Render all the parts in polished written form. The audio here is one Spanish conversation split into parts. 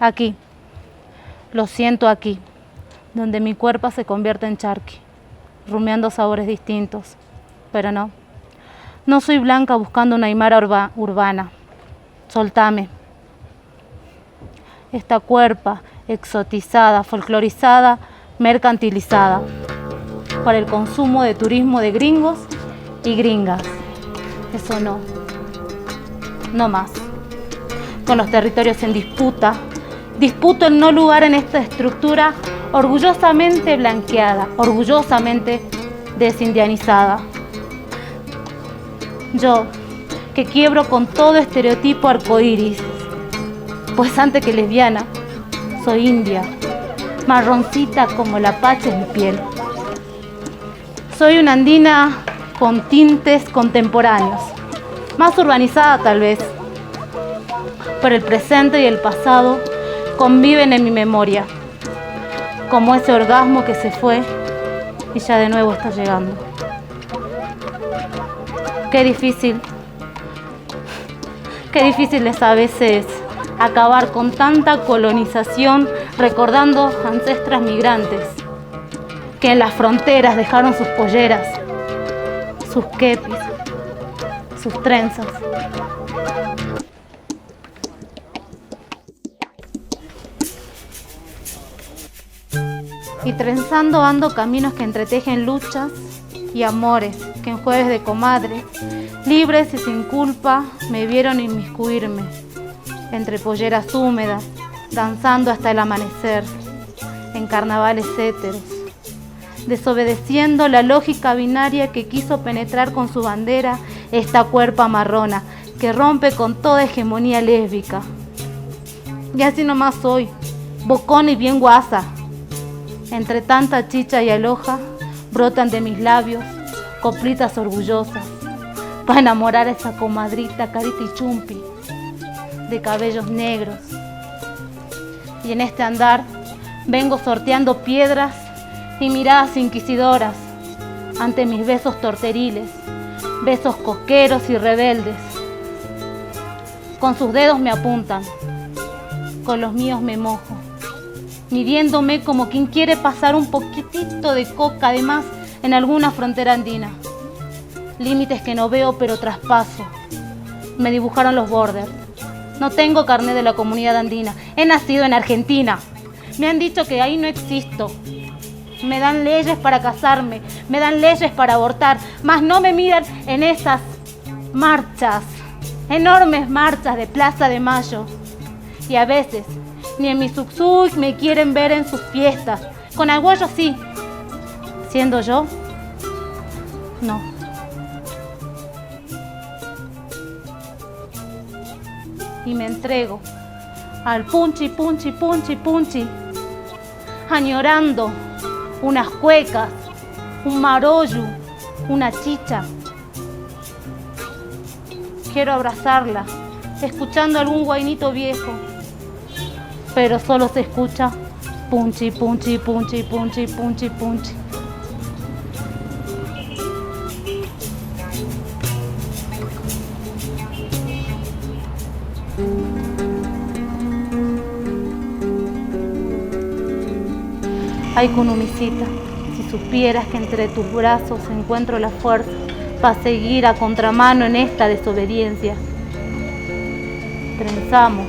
Aquí, lo siento aquí, donde mi cuerpo se convierte en charqui, rumiando sabores distintos. Pero no soy blanca buscando una aymara urbana. Soltame. Esta cuerpa exotizada, folclorizada, mercantilizada, para el consumo de turismo de gringos y gringas. Eso no más. Con los territorios en disputa, disputo el no lugar en esta estructura orgullosamente blanqueada, orgullosamente desindianizada. Yo, que quiebro con todo estereotipo arcoíris, pues antes que lesbiana, soy india, marroncita como la pacha en mi piel. Soy una andina con tintes contemporáneos, más urbanizada tal vez, pero el presente y el pasado conviven en mi memoria, como ese orgasmo que se fue y ya de nuevo está llegando. Qué difícil es a veces acabar con tanta colonización recordando ancestras migrantes que en las fronteras dejaron sus polleras, sus kepis, sus trenzas. Y trenzando ando caminos que entretejen luchas y amores que en jueves de comadre, libres y sin culpa, me vieron inmiscuirme entre polleras húmedas, danzando hasta el amanecer, en carnavales héteros, desobedeciendo la lógica binaria que quiso penetrar con su bandera esta cuerpa marrona que rompe con toda hegemonía lésbica. Y así nomás soy, bocón y bien guasa. Entre tanta chicha y aloja, brotan de mis labios coplitas orgullosas para enamorar a esa comadrita carita y chumpi de cabellos negros. Y en este andar vengo sorteando piedras y miradas inquisidoras ante mis besos torteriles, besos coqueros y rebeldes. Con sus dedos me apuntan, con los míos me mojo, midiéndome como quien quiere pasar un poquitito de coca de más en alguna frontera andina. Límites que no veo pero traspaso. Me dibujaron los borders. No tengo carnet de la comunidad andina. He nacido en Argentina. Me han dicho que ahí no existo. Me dan leyes para casarme, me dan leyes para abortar, mas no me miran en esas marchas, enormes marchas de Plaza de Mayo. Y a veces ni en mi subsug me quieren ver en sus fiestas. Con Aguayo sí. Siendo yo, no. Y me entrego al punchi, punchi, punchi, punchi, añorando unas cuecas, un marollo, una chicha. Quiero abrazarla, escuchando algún guainito viejo, pero solo se escucha punchi, punchi, punchi, punchi, punchi, punchi. Ay, Kunumisita, si supieras que entre tus brazos encuentro la fuerza para seguir a contramano en esta desobediencia. Trenzamos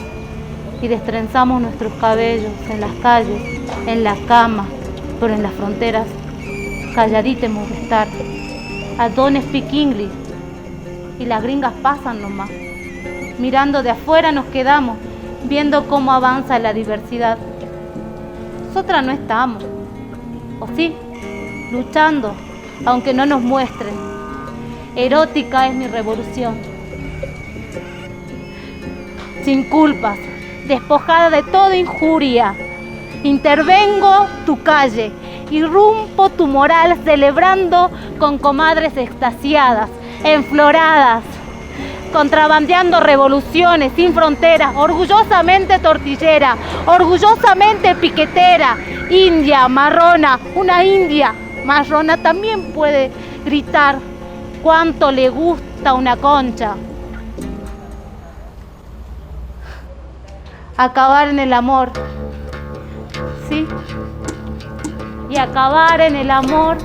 y destrenzamos nuestros cabellos en las calles, en la cama, pero en las fronteras, calladita hemos de estar. I don't speak English. Y las gringas pasan nomás. Mirando de afuera nos quedamos, viendo cómo avanza la diversidad. Nosotras no estamos, o sí, luchando, aunque no nos muestren. Erótica es mi revolución. Sin culpas, despojada de toda injuria, intervengo tu calle, irrumpo tu moral, celebrando con comadres extasiadas, enfloradas, contrabandeando revoluciones sin fronteras, orgullosamente tortillera, orgullosamente piquetera, india, marrona. Una india marrona también puede gritar cuánto le gusta una concha. acabar en el amor, ¿sí? Y acabar en el amor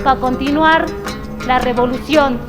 para continuar la revolución.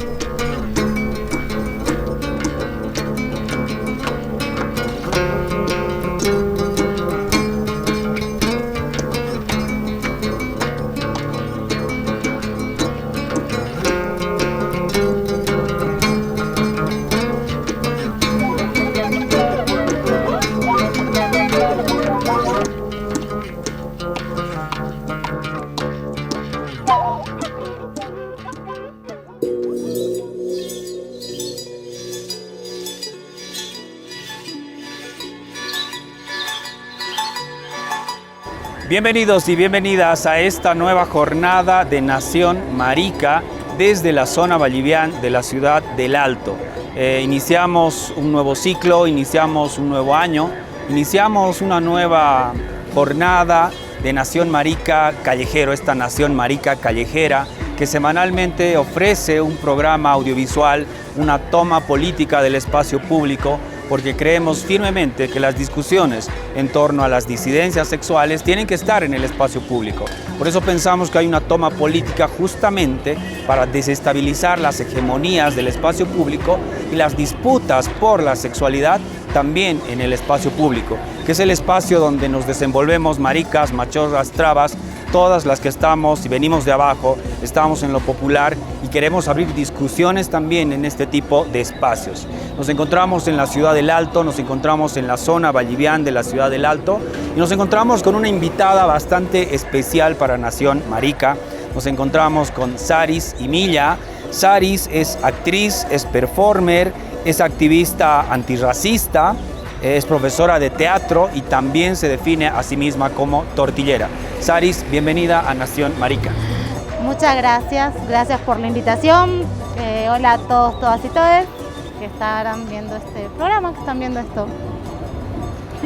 Bienvenidos y bienvenidas a esta nueva jornada de Nación Marica desde la zona Vallivian de la ciudad del Alto. Iniciamos un nuevo ciclo, iniciamos un nuevo año, iniciamos una nueva jornada de Nación Marica Callejero, esta Nación Marica Callejera que semanalmente ofrece un programa audiovisual, una toma política del espacio público, porque creemos firmemente que las discusiones en torno a las disidencias sexuales tienen que estar en el espacio público. Por eso pensamos que hay una toma política justamente para desestabilizar las hegemonías del espacio público y las disputas por la sexualidad también en el espacio público, que es el espacio donde nos desenvolvemos maricas, machorras, trabas, todas las que estamos y venimos de abajo, estamos en lo popular y queremos abrir discusiones también en este tipo de espacios. Nos encontramos en la ciudad del Alto, nos encontramos en la zona Vallivian de la ciudad del Alto y nos encontramos con una invitada bastante especial para Nación Marica. Nos encontramos con Saris Imilla. Saris es actriz, es performer, es activista antirracista, es profesora de teatro y también se define a sí misma como tortillera. Saris, bienvenida a Nación Marica. Muchas gracias, gracias por la invitación. Hola a todos, todas y todes que estarán viendo este programa, que están viendo esto.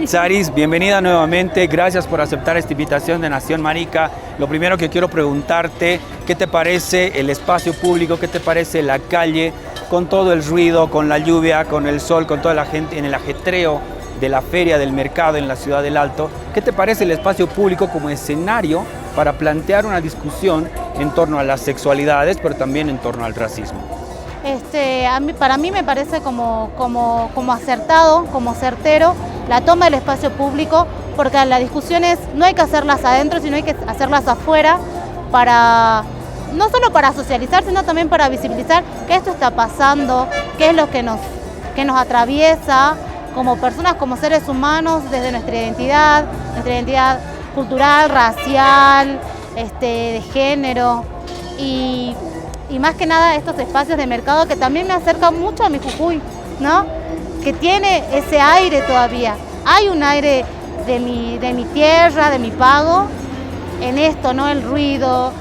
Saris, bienvenida nuevamente, gracias por aceptar esta invitación de Nación Marica. Lo primero que quiero preguntarte, ¿qué te parece el espacio público? ¿Qué te parece la calle con todo el ruido, con la lluvia, con el sol, con toda la gente en el ajetreo de la feria, del mercado en la ciudad del Alto? ¿Qué te parece el espacio público como escenario para plantear una discusión en torno a las sexualidades, pero también en torno al racismo? Para mí me parece como acertado, como certero la toma del espacio público, porque las discusiones no hay que hacerlas adentro, sino hay que hacerlas afuera, no solo para socializar, sino también para visibilizar qué esto está pasando, qué es lo que nos atraviesa como personas, como seres humanos, desde nuestra identidad cultural, racial, de género y más que nada estos espacios de mercado que también me acercan mucho a mi Jujuy, ¿no? Que tiene ese aire todavía. Hay un aire de mi tierra, de mi pago, en esto, ¿no? El ruido,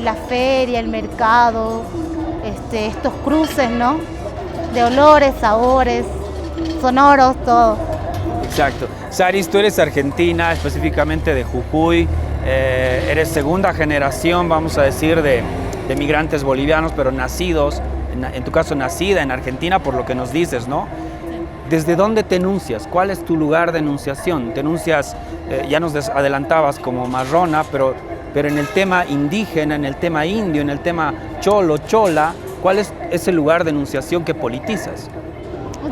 la feria, el mercado, estos cruces, ¿no? De olores, sabores, sonoros, todo. Exacto. Saris, tú eres argentina, específicamente de Jujuy, eres segunda generación, vamos a decir, de migrantes bolivianos, pero nacidos, en tu caso nacida en Argentina, por lo que nos dices, ¿no? ¿Desde dónde te enuncias? ¿Cuál es tu lugar de enunciación? Te enuncias, ya nos adelantabas como marrona, pero en el tema indígena, en el tema indio, en el tema cholo, chola, ¿cuál es ese lugar de enunciación que politizas?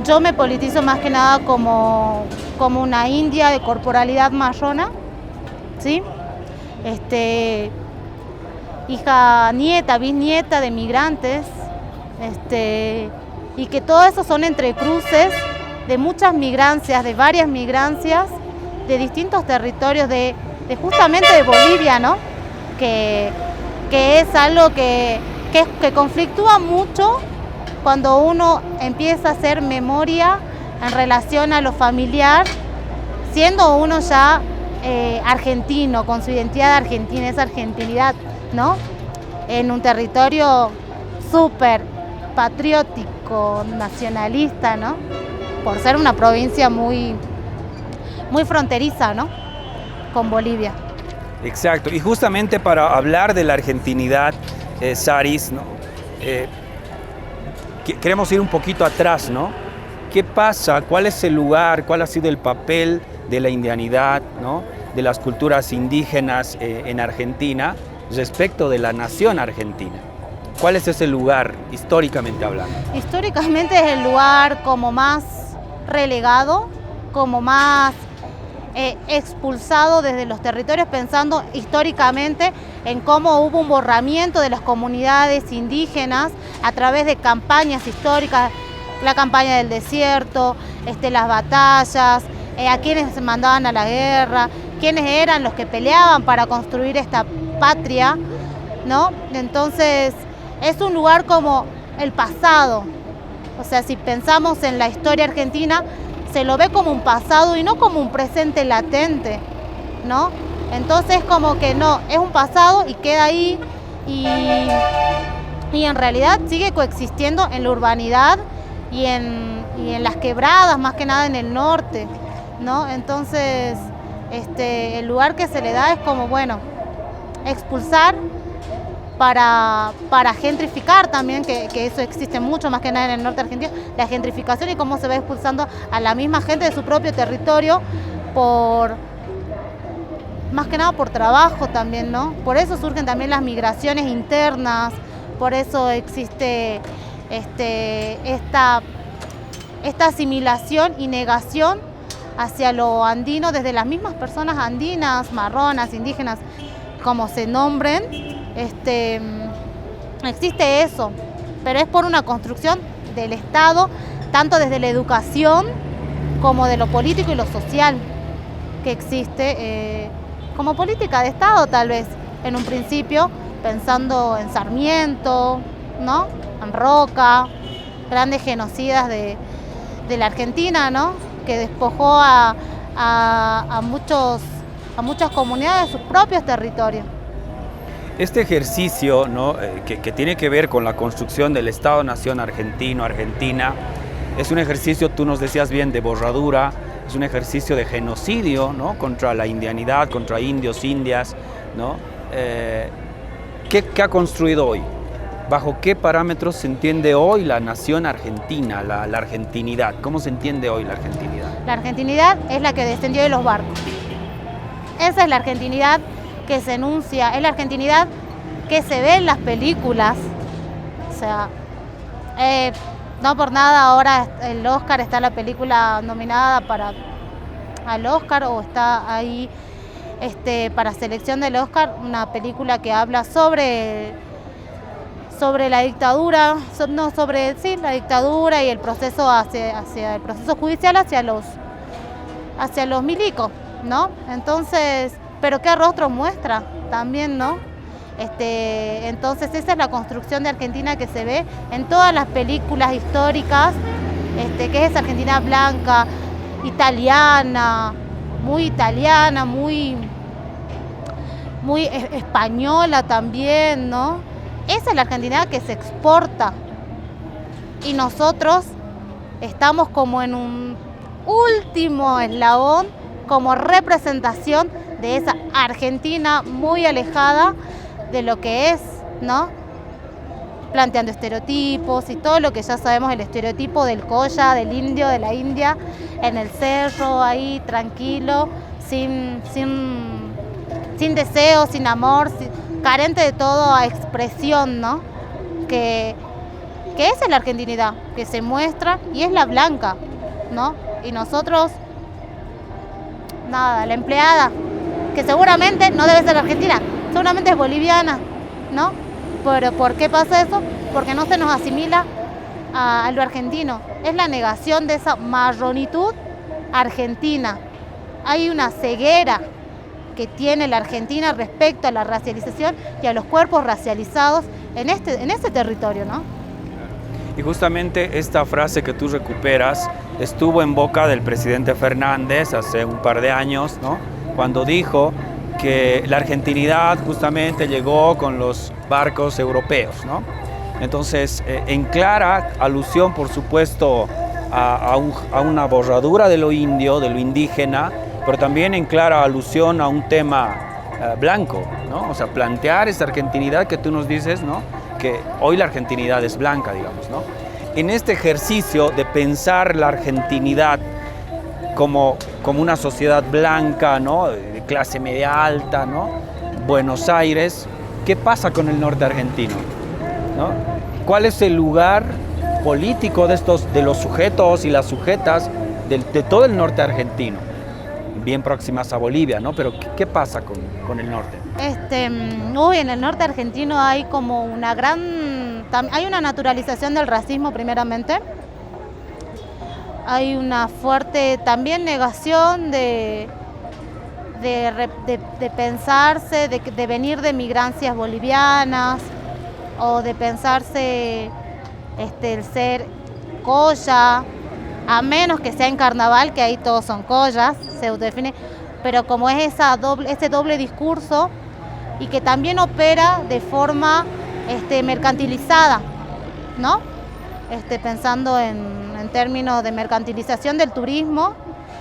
Yo me politizo más que nada como una india de corporalidad marrona, ¿sí? Hija, nieta, bisnieta de migrantes, y que todo eso son entrecruces de muchas migrancias, de varias migrancias, de distintos territorios, de justamente de Bolivia, ¿no? Que es algo que conflictúa mucho cuando uno empieza a hacer memoria en relación a lo familiar, siendo uno ya argentino, con su identidad argentina, esa argentinidad, ¿no? En un territorio súper patriótico, nacionalista, ¿no? Por ser una provincia muy fronteriza, ¿no? Con Bolivia. Exacto, y justamente para hablar de la argentinidad, Saris, ¿no? Queremos ir un poquito atrás, ¿no? ¿Qué pasa? ¿Cuál es el lugar? ¿Cuál ha sido el papel de la indianidad, ¿no? De las culturas indígenas en Argentina respecto de la nación argentina? ¿Cuál es ese lugar, históricamente hablando? Históricamente es el lugar como más relegado, como más expulsado desde los territorios, pensando históricamente en cómo hubo un borramiento de las comunidades indígenas a través de campañas históricas, la campaña del desierto, las batallas, a quienes se mandaban a la guerra, quiénes eran los que peleaban para construir esta patria, ¿no? Entonces es un lugar como el pasado, o sea, si pensamos en la historia argentina, se lo ve como un pasado y no como un presente latente, ¿no? Entonces como que no, es un pasado y queda ahí y en realidad sigue coexistiendo en la urbanidad y en las quebradas, más que nada en el norte, ¿no? Entonces el lugar que se le da es como, bueno, expulsar para gentrificar también, que eso existe mucho más que nada en el norte argentino, la gentrificación y cómo se va expulsando a la misma gente de su propio territorio más que nada por trabajo también, ¿no? Por eso surgen también las migraciones internas, por eso existe esta asimilación y negación hacia lo andino desde las mismas personas andinas, marronas, indígenas, como se nombren. Existe eso, pero es por una construcción del Estado, tanto desde la educación como de lo político y lo social que existe, como política de Estado tal vez, en un principio, pensando en Sarmiento, ¿no? En Roca, grandes genocidas de la Argentina, ¿no? Que despojó a muchas comunidades de sus propios territorios. Este ejercicio, ¿no? que tiene que ver con la construcción del Estado-Nación argentino, Argentina, es un ejercicio, tú nos decías bien, de borradura, es un ejercicio de genocidio, ¿no? Contra la indianidad, contra indios, indias, ¿no? ¿Qué ha construido hoy? ¿Bajo qué parámetros se entiende hoy la nación argentina, la argentinidad? ¿Cómo se entiende hoy la argentinidad? La argentinidad es la que descendió de los barcos. Esa es la argentinidad que se enuncia, es la argentinidad que se ve en las películas. O sea, no por nada ahora el Oscar está la película nominada al Oscar, o está ahí para selección del Oscar, una película que habla sobre la dictadura, la dictadura y el proceso hacia el proceso judicial hacia los milicos, ¿no? Entonces, pero qué rostro muestra también, ¿no? Entonces esa es la construcción de Argentina que se ve en todas las películas históricas, que es esa Argentina blanca, italiana, muy española también, ¿no? Esa es la Argentina que se exporta y nosotros estamos como en un último eslabón como representación de esa Argentina muy alejada de lo que es, ¿no? Planteando estereotipos y todo lo que ya sabemos, el estereotipo del colla, del indio, de la india, en el cerro, ahí tranquilo, sin deseo, sin amor, carente de toda expresión, ¿no? Que esa es la argentinidad, que se muestra y es la blanca, ¿no? Y nosotros, nada, la empleada, que seguramente no debe ser argentina, seguramente es boliviana, ¿no? Pero ¿por qué pasa eso? Porque no se nos asimila a lo argentino. Es la negación de esa marronitud argentina. Hay una ceguera que tiene la Argentina respecto a la racialización y a los cuerpos racializados en ese territorio, ¿no? Y justamente esta frase que tú recuperas estuvo en boca del presidente Fernández hace un par de años, ¿no? Cuando dijo que la argentinidad justamente llegó con los barcos europeos, ¿no? Entonces, en clara alusión, por supuesto, a una borradura de lo indio, de lo indígena, pero también en clara alusión a un tema blanco, ¿no? O sea, plantear esa argentinidad que tú nos dices, ¿no? Que hoy la argentinidad es blanca, digamos, ¿no? en este ejercicio de pensar la argentinidad como una sociedad blanca, ¿no? De clase media alta, ¿no? Buenos Aires, ¿qué pasa con el norte argentino? ¿No? ¿Cuál es el lugar político de los sujetos y las sujetas de todo el norte argentino? Bien próximas a Bolivia, ¿no? Pero ¿qué pasa con el norte? En el norte argentino hay como hay una naturalización del racismo primeramente. Hay una fuerte también negación de pensarse, de venir de migrancias bolivianas o de pensarse el ser colla, a menos que sea en carnaval, que ahí todos son collas, se autodefine, pero como es ese doble discurso y que también opera de forma mercantilizada, ¿no? Pensando en términos de mercantilización del turismo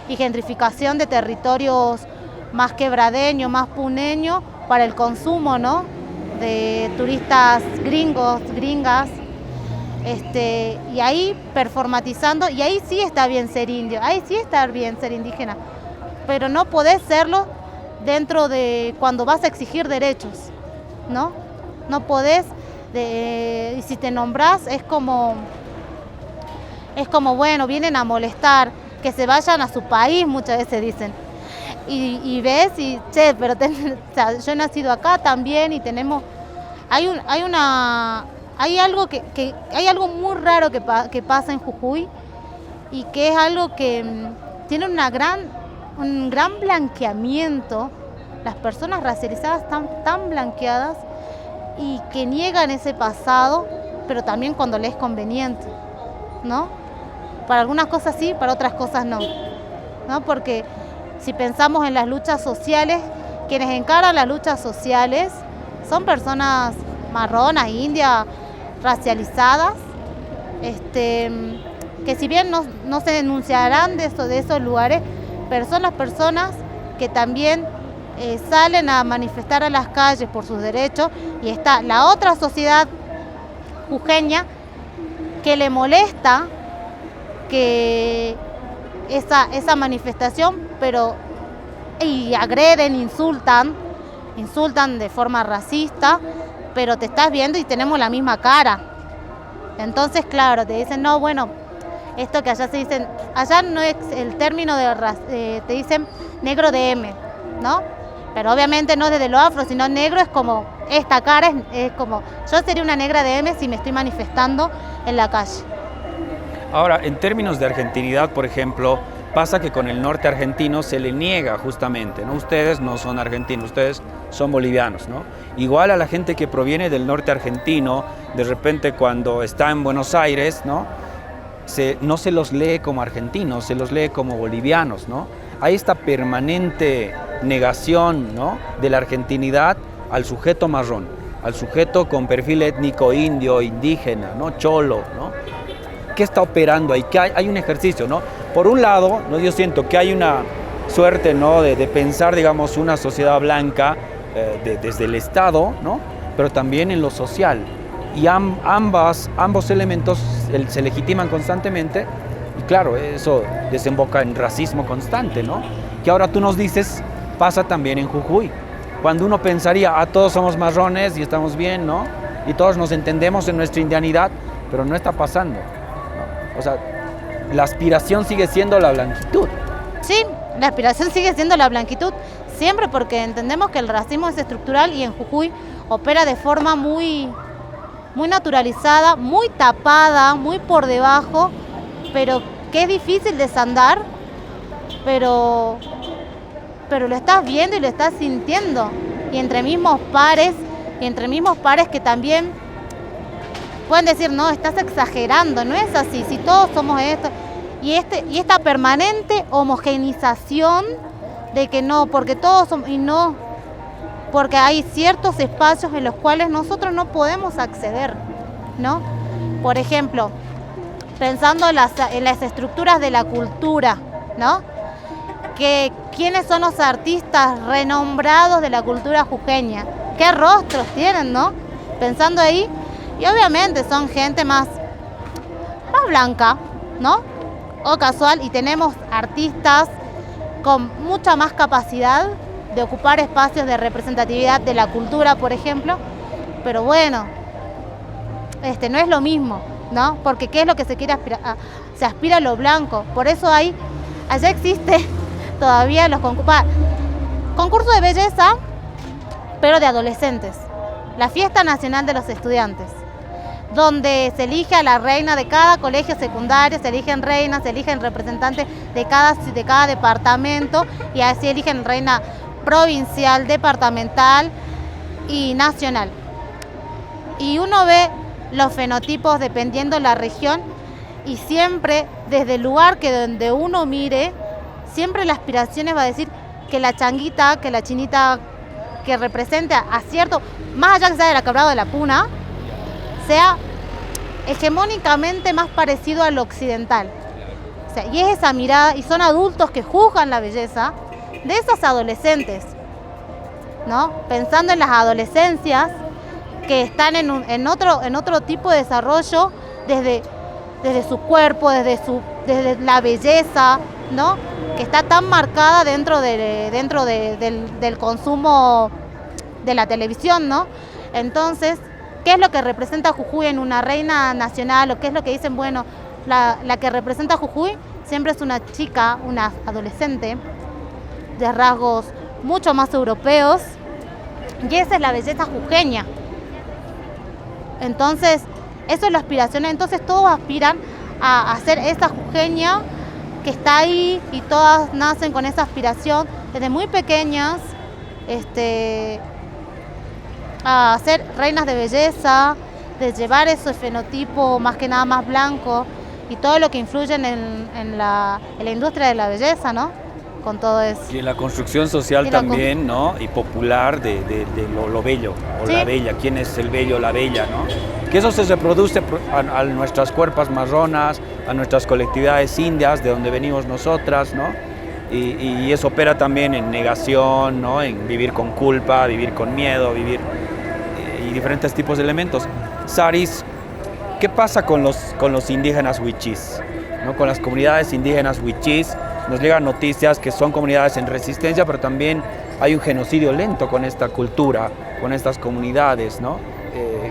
y gentrificación de territorios más quebradeños, más puneños para el consumo, ¿no? De turistas gringos, gringas, y ahí performatizando, y ahí sí está bien ser indio, ahí sí está bien ser indígena, pero no podés serlo dentro de cuando vas a exigir derechos, ¿no? No podés, y si te nombrás es como, bueno, vienen a molestar, que se vayan a su país, muchas veces dicen. Y ves, pero o sea, yo he nacido acá también y tenemos, hay algo muy raro que pasa en Jujuy y que es algo que tiene un gran blanqueamiento. Las personas racializadas están tan blanqueadas y que niegan ese pasado, pero también cuando les es conveniente, ¿no? Para algunas cosas sí, para otras cosas no, ¿no? Porque si pensamos en las luchas sociales, quienes encaran las luchas sociales son personas marronas, indias, racializadas, que si bien no se denunciarán de esos lugares, pero son las personas que también salen a manifestar a las calles por sus derechos, y está la otra sociedad jujeña que le molesta que esa manifestación, y agreden, insultan de forma racista, pero te estás viendo y tenemos la misma cara. Entonces, claro, te dicen, no, bueno, esto que allá se dicen, allá no es el término te dicen negro de M, ¿no? Pero obviamente no desde lo afro, sino negro es como, esta cara es como, yo sería una negra de M si me estoy manifestando en la calle. Ahora, en términos de argentinidad, por ejemplo, pasa que con el norte argentino se le niega justamente, ¿no? Ustedes no son argentinos, ustedes son bolivianos, ¿no? Igual a la gente que proviene del norte argentino, de repente cuando está en Buenos Aires, ¿no? No se los lee como argentinos, se los lee como bolivianos, ¿no? Hay esta permanente negación, ¿no? De la argentinidad al sujeto marrón, al sujeto con perfil étnico indio, indígena, ¿no? Cholo, ¿no? ¿Qué está operando ahí? ¿Qué hay un ejercicio, ¿no? Por un lado, ¿no? Yo siento que hay una suerte, ¿no? de pensar, digamos, una sociedad blanca desde el Estado, ¿no? Pero también en lo social. Y ambos elementos se legitiman constantemente, y claro, eso desemboca en racismo constante, ¿no? Que ahora tú nos dices, pasa también en Jujuy. Cuando uno pensaría, todos somos marrones y estamos bien, ¿no? Y todos nos entendemos en nuestra indianidad, pero no está pasando, ¿no? O sea, la aspiración sigue siendo la blanquitud. Sí, la aspiración sigue siendo la blanquitud, siempre, porque entendemos que el racismo es estructural y en Jujuy opera de forma muy naturalizada, muy tapada, muy por debajo, pero que es difícil desandar, pero lo estás viendo y lo estás sintiendo, y entre mismos pares que también pueden decir, no, estás exagerando, no es así, si todos somos esto, y esta permanente homogeneización de que no, porque todos somos, y no, porque hay ciertos espacios en los cuales nosotros no podemos acceder, ¿no? Por ejemplo, pensando en las estructuras de la cultura, ¿no? ¿Quiénes son los artistas renombrados de la cultura jujeña? ¿Qué rostros tienen, no? Pensando ahí, y obviamente son gente más blanca, ¿no? O casual, y tenemos artistas con mucha más capacidad de ocupar espacios de representatividad de la cultura, por ejemplo, pero bueno, no es lo mismo, ¿no? Porque ¿qué es lo que se quiere aspirar? Se aspira a lo blanco, por eso allá existe todavía los concursos de belleza, pero de adolescentes, la Fiesta Nacional de los Estudiantes, donde se elige a la reina de cada colegio secundario, se eligen reinas, se eligen representantes de cada departamento, y así eligen reina provincial, departamental y nacional. Y uno ve los fenotipos dependiendo la región, y siempre desde el lugar donde uno mire, siempre la aspiración va a decir que la changuita, que la chinita que represente a cierto, más allá que sea de la Quebrada de la Puna, sea hegemónicamente más parecido al occidental. O sea, y es esa mirada, y son adultos que juzgan la belleza de esas adolescentes, ¿no? Pensando en las adolescencias que están en otro tipo de desarrollo desde su cuerpo, desde la belleza, ¿no? Que está tan marcada dentro del consumo de la televisión, ¿no? Entonces, ¿qué es lo que representa Jujuy en una reina nacional? ¿O qué es lo que dicen? Bueno, la que representa Jujuy siempre es una chica, una adolescente, de rasgos mucho más europeos, y esa es la belleza jujeña. Entonces, eso es la aspiración. Entonces todos aspiran a ser esa jujeña que está ahí, y todas nacen con esa aspiración desde muy pequeñas, a ser reinas de belleza, de llevar ese fenotipo más que nada más blanco, y todo lo que influye en la industria de la belleza, ¿no? Con todo eso. Y en la construcción social también, ¿no? Y popular de lo bello, o sí, la bella. ¿Quién es el bello o la bella, no? Que eso se reproduce a nuestras cuerpas marronas, a nuestras colectividades indias, de donde venimos nosotras, ¿no? Y eso opera también en negación, ¿no? En vivir con culpa, vivir con miedo, y diferentes tipos de elementos. Saris, ¿qué pasa con los indígenas huichís, ¿no? Con las comunidades indígenas huichís? Nos llegan noticias que son comunidades en resistencia, pero también hay un genocidio lento con esta cultura, con estas comunidades, ¿no?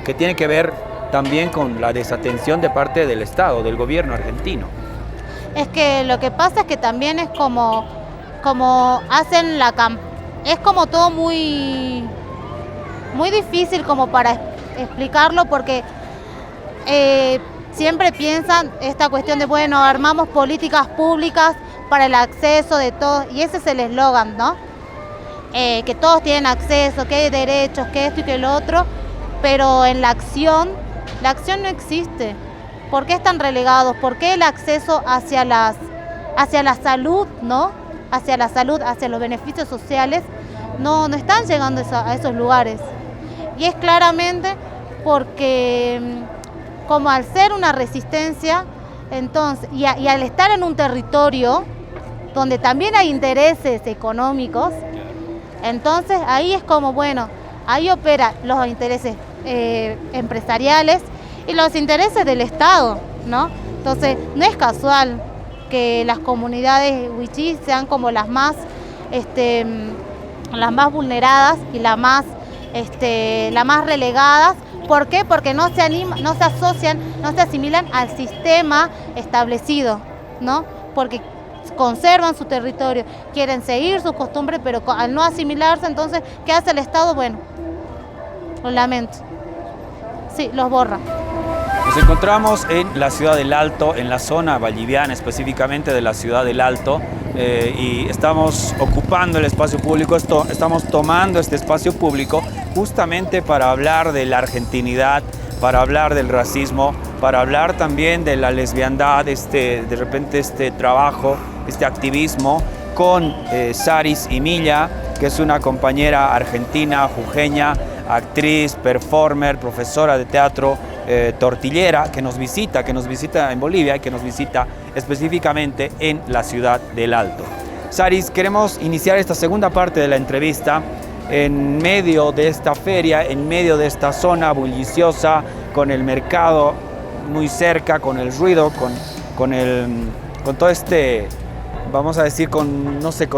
Que tiene que ver también con la desatención de parte del Estado, del gobierno argentino. Es que lo que pasa es que también es como hacen es como todo muy difícil como para explicarlo, porque siempre piensan esta cuestión de, bueno, armamos políticas públicas para el acceso de todos, y ese es el eslogan, ¿no? Que todos tienen acceso, que hay derechos, que esto y que lo otro, pero en la acción no existe. ¿Por qué están relegados? ¿Por qué el acceso hacia la salud, ¿no? Hacia la salud, hacia los beneficios sociales, no están llegando a esos lugares? Y es claramente porque, como al ser una resistencia, entonces, y al estar en un territorio donde también hay intereses económicos, entonces ahí es como, bueno, ahí operan los intereses empresariales y los intereses del Estado, ¿no? Entonces, no es casual que las comunidades huichís sean como las más vulneradas y las más relegadas. ¿Por qué? Porque no se asocian, no se asimilan al sistema establecido, ¿no? Porque conservan su territorio, quieren seguir sus costumbres, pero al no asimilarse, entonces, ¿qué hace el Estado? Bueno, lo lamento. Sí, los borra. Nos encontramos en la ciudad del Alto, en la zona valliviana específicamente de la ciudad del Alto, y estamos ocupando el espacio público, estamos tomando este espacio público justamente para hablar de la argentinidad, para hablar del racismo, para hablar también de la lesbiandad, de repente este trabajo, este activismo con Saris Imilla, que es una compañera argentina, jujeña, actriz, performer, profesora de teatro, tortillera, que nos visita en Bolivia y que nos visita específicamente en la ciudad del Alto. Saris, queremos iniciar esta segunda parte de la entrevista en medio de esta feria, en medio de esta zona bulliciosa, con el mercado muy cerca, con el ruido, con todo este, vamos a decir, no sé,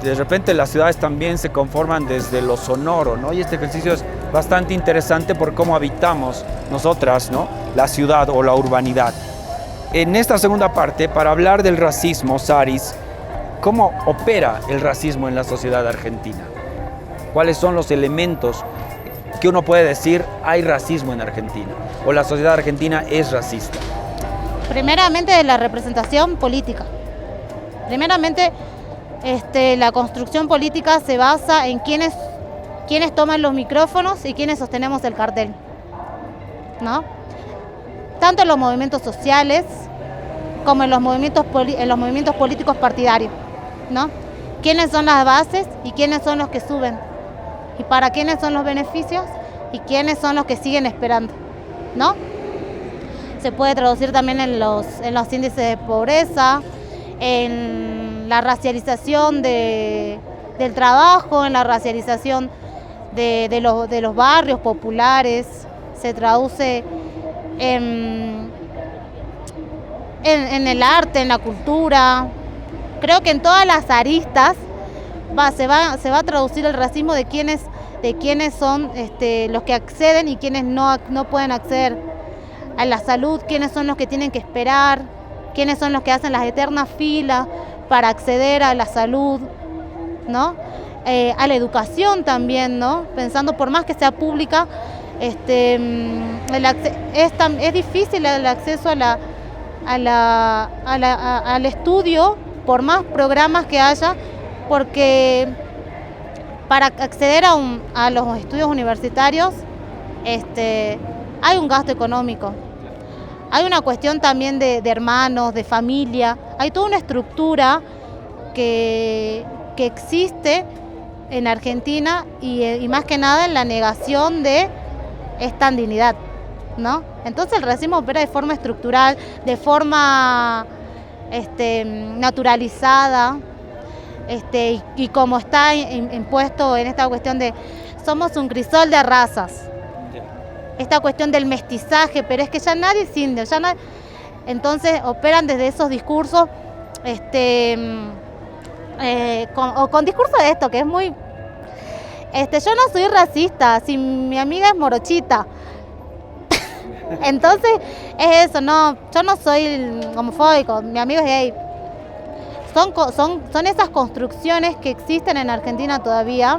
de repente las ciudades también se conforman desde lo sonoro, ¿no? Y este ejercicio es bastante interesante por cómo habitamos nosotras, ¿no? La ciudad o la urbanidad. En esta segunda parte, para hablar del racismo, Saris, ¿cómo opera el racismo en la sociedad argentina? ¿Cuáles son los elementos que uno puede decir hay racismo en Argentina o la sociedad argentina es racista? Primeramente de la representación política. Primeramente la construcción política se basa en quiénes toman los micrófonos y quiénes sostenemos el cartel, ¿no? Tanto en los movimientos sociales como en los movimientos políticos partidarios, ¿no? ¿Quiénes son las bases y quiénes son los que suben? ¿Y para quiénes son los beneficios y quiénes son los que siguen esperando? ¿No? Se puede traducir también en los índices de pobreza, en la racialización del trabajo, en la racialización de los barrios populares, se traduce en el arte, en la cultura. Creo que en todas las aristas se va a traducir el racismo de quiénes son los que acceden y quiénes no pueden acceder a la salud, quiénes son los que tienen que esperar, quiénes son los que hacen las eternas filas para acceder a la salud, ¿no? A la educación también, ¿no? Pensando, por más que sea pública, es difícil el acceso al estudio, por más programas que haya, porque para acceder a los estudios universitarios hay un gasto económico, hay una cuestión también de hermanos, de familia, hay toda una estructura que existe en Argentina y más que nada en la negación de esta dignidad, ¿no? Entonces el racismo opera de forma estructural, de forma naturalizada, y como está impuesto en esta cuestión de somos un crisol de razas, esta cuestión del mestizaje, pero es que ya nadie es indio, entonces operan desde esos discursos, con discurso de esto que es muy, yo no soy racista, si mi amiga es morochita. Entonces es eso, no, yo no soy homofóbico, mi amigo es gay. Son esas construcciones que existen en Argentina todavía,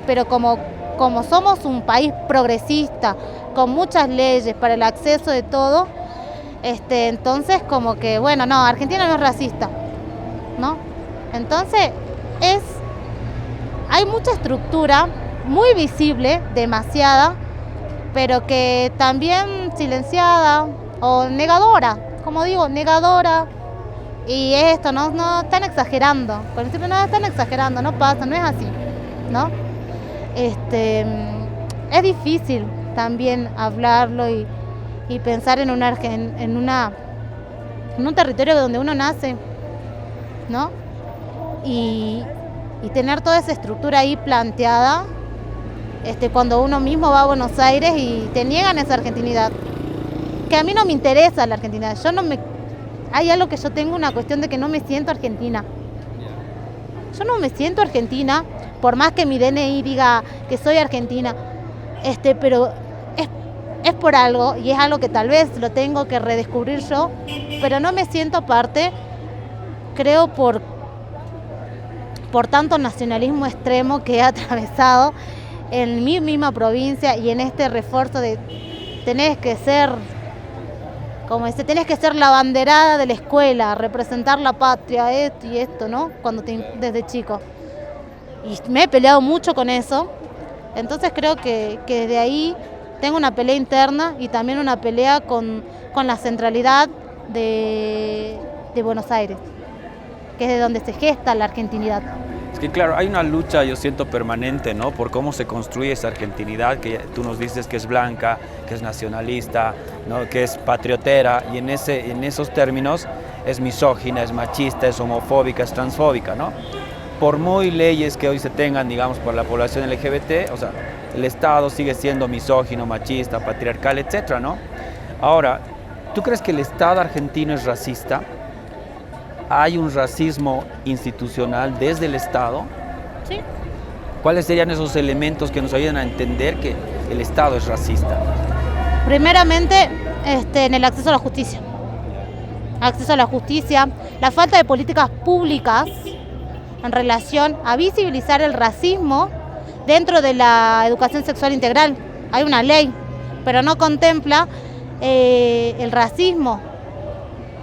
pero como somos un país progresista, con muchas leyes para el acceso de todo, entonces como que, bueno, no, Argentina no es racista, ¿no? Entonces hay mucha estructura, muy visible, demasiada, pero que también silenciada o negadora, como digo, negadora. Y esto no están exagerando, por ejemplo, no están exagerando, no pasa, no es así, ¿no? Es difícil también hablarlo y pensar en un territorio donde uno nace, ¿no? Y tener toda esa estructura ahí planteada, cuando uno mismo va a Buenos Aires y te niegan esa argentinidad. Que a mí no me interesa la argentinidad, hay algo que yo tengo, una cuestión de que no me siento argentina. Yo no me siento argentina, por más que mi DNI diga que soy argentina, pero es por algo, y es algo que tal vez lo tengo que redescubrir yo, pero no me siento parte, creo, por tanto nacionalismo extremo que he atravesado en mi misma provincia y en este refuerzo de tenés que ser la banderada de la escuela, representar la patria, esto y esto, ¿no? Desde chico. Y me he peleado mucho con eso. Entonces creo que desde ahí tengo una pelea interna y también una pelea con la centralidad de Buenos Aires, que es de donde se gesta la argentinidad. Es que claro, hay una lucha, yo siento, permanente, ¿no? Por cómo se construye esa argentinidad, que tú nos dices que es blanca, que es nacionalista, ¿no? Que es patriotera, y en esos términos es misógina, es machista, es homofóbica, es transfóbica, ¿no? por muy leyes que hoy se tengan, digamos, por la población LGBT, o sea, el Estado sigue siendo misógino, machista, patriarcal, etcétera, ¿no? Ahora, ¿tú crees que el Estado argentino es racista? ¿Hay un racismo institucional desde el Estado? Sí. ¿Cuáles serían esos elementos que nos ayudan a entender que el Estado es racista? Primeramente, en el acceso a la justicia. Acceso a la justicia, la falta de políticas públicas en relación a visibilizar el racismo dentro de la educación sexual integral. Hay una ley, pero no contempla el racismo,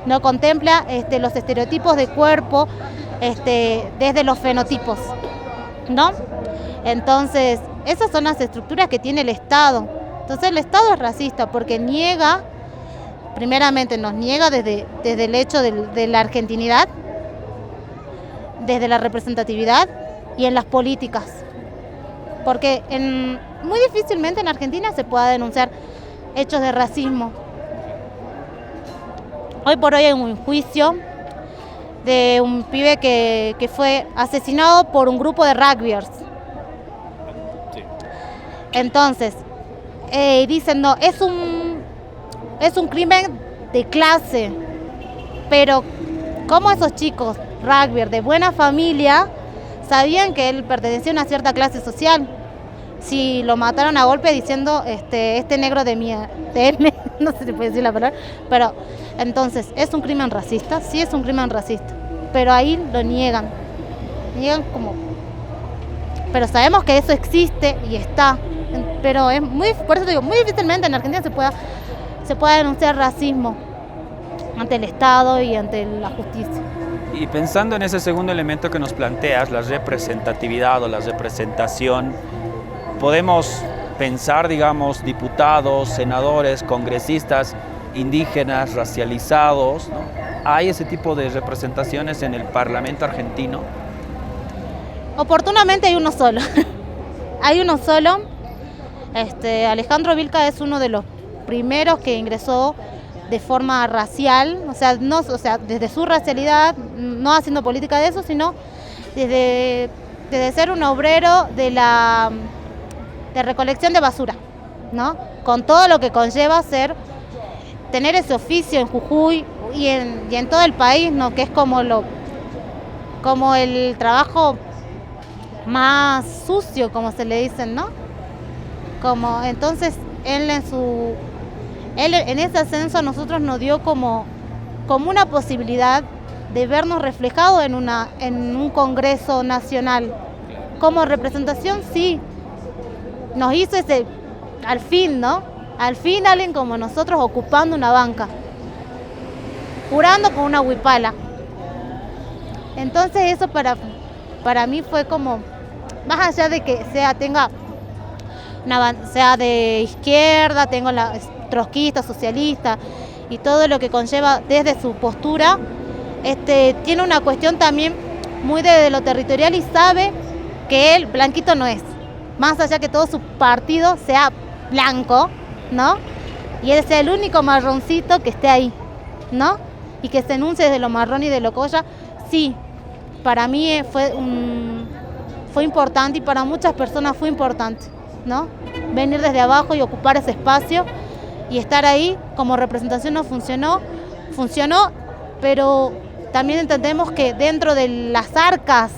no contempla los estereotipos de cuerpo desde los fenotipos, ¿no? Entonces, esas son las estructuras que tiene el Estado. Entonces, el Estado es racista porque niega, primeramente nos niega desde el hecho de la argentinidad, desde la representatividad y en las políticas. Porque muy difícilmente en Argentina se pueda denunciar hechos de racismo. Hoy por hoy hay un juicio de un pibe que fue asesinado por un grupo de rugbyers. Entonces, dicen, no, es un crimen de clase, pero ¿cómo esos chicos rugbyers de buena familia sabían que él pertenecía a una cierta clase social? Si lo mataron a golpe diciendo este negro de mierda, no sé si puede decir la palabra, pero entonces, ¿es un crimen racista? Sí, es un crimen racista, pero ahí lo niegan como, pero sabemos que eso existe y está, pero es por eso digo, muy difícilmente en Argentina se pueda denunciar racismo ante el Estado y ante la justicia. Y pensando en ese segundo elemento que nos planteas, la representatividad o la representación, podemos pensar, digamos, diputados, senadores, congresistas indígenas, racializados, ¿no? ¿Hay ese tipo de representaciones en el Parlamento argentino? Oportunamente hay uno solo. Hay uno solo. Alejandro Vilca es uno de los primeros que ingresó de forma racial, desde su racialidad, no haciendo política de eso, sino desde ser un obrero de recolección de basura, ¿no? Con todo lo que conlleva tener ese oficio en Jujuy y en todo el país, ¿no? Que es como el trabajo más sucio, como se le dicen, ¿no? Entonces él en ese ascenso a nosotros nos dio como una posibilidad de vernos reflejados en un Congreso Nacional. Como representación, sí, nos hizo al fin, ¿no? Al fin alguien como nosotros ocupando una banca, jurando con una huipala. Entonces eso para mí fue como, más allá de que sea de izquierda, tengo la trotskista, socialista y todo lo que conlleva desde su postura, tiene una cuestión también muy de lo territorial y sabe que él blanquito no es, más allá que todo su partido sea blanco, ¿no? Y él sea el único marroncito que esté ahí, ¿no? Y que se enuncie desde lo marrón y de lo colla, sí, para mí fue importante y para muchas personas fue importante, ¿no? Venir desde abajo y ocupar ese espacio y estar ahí como representación no funcionó, pero también entendemos que dentro de las arcas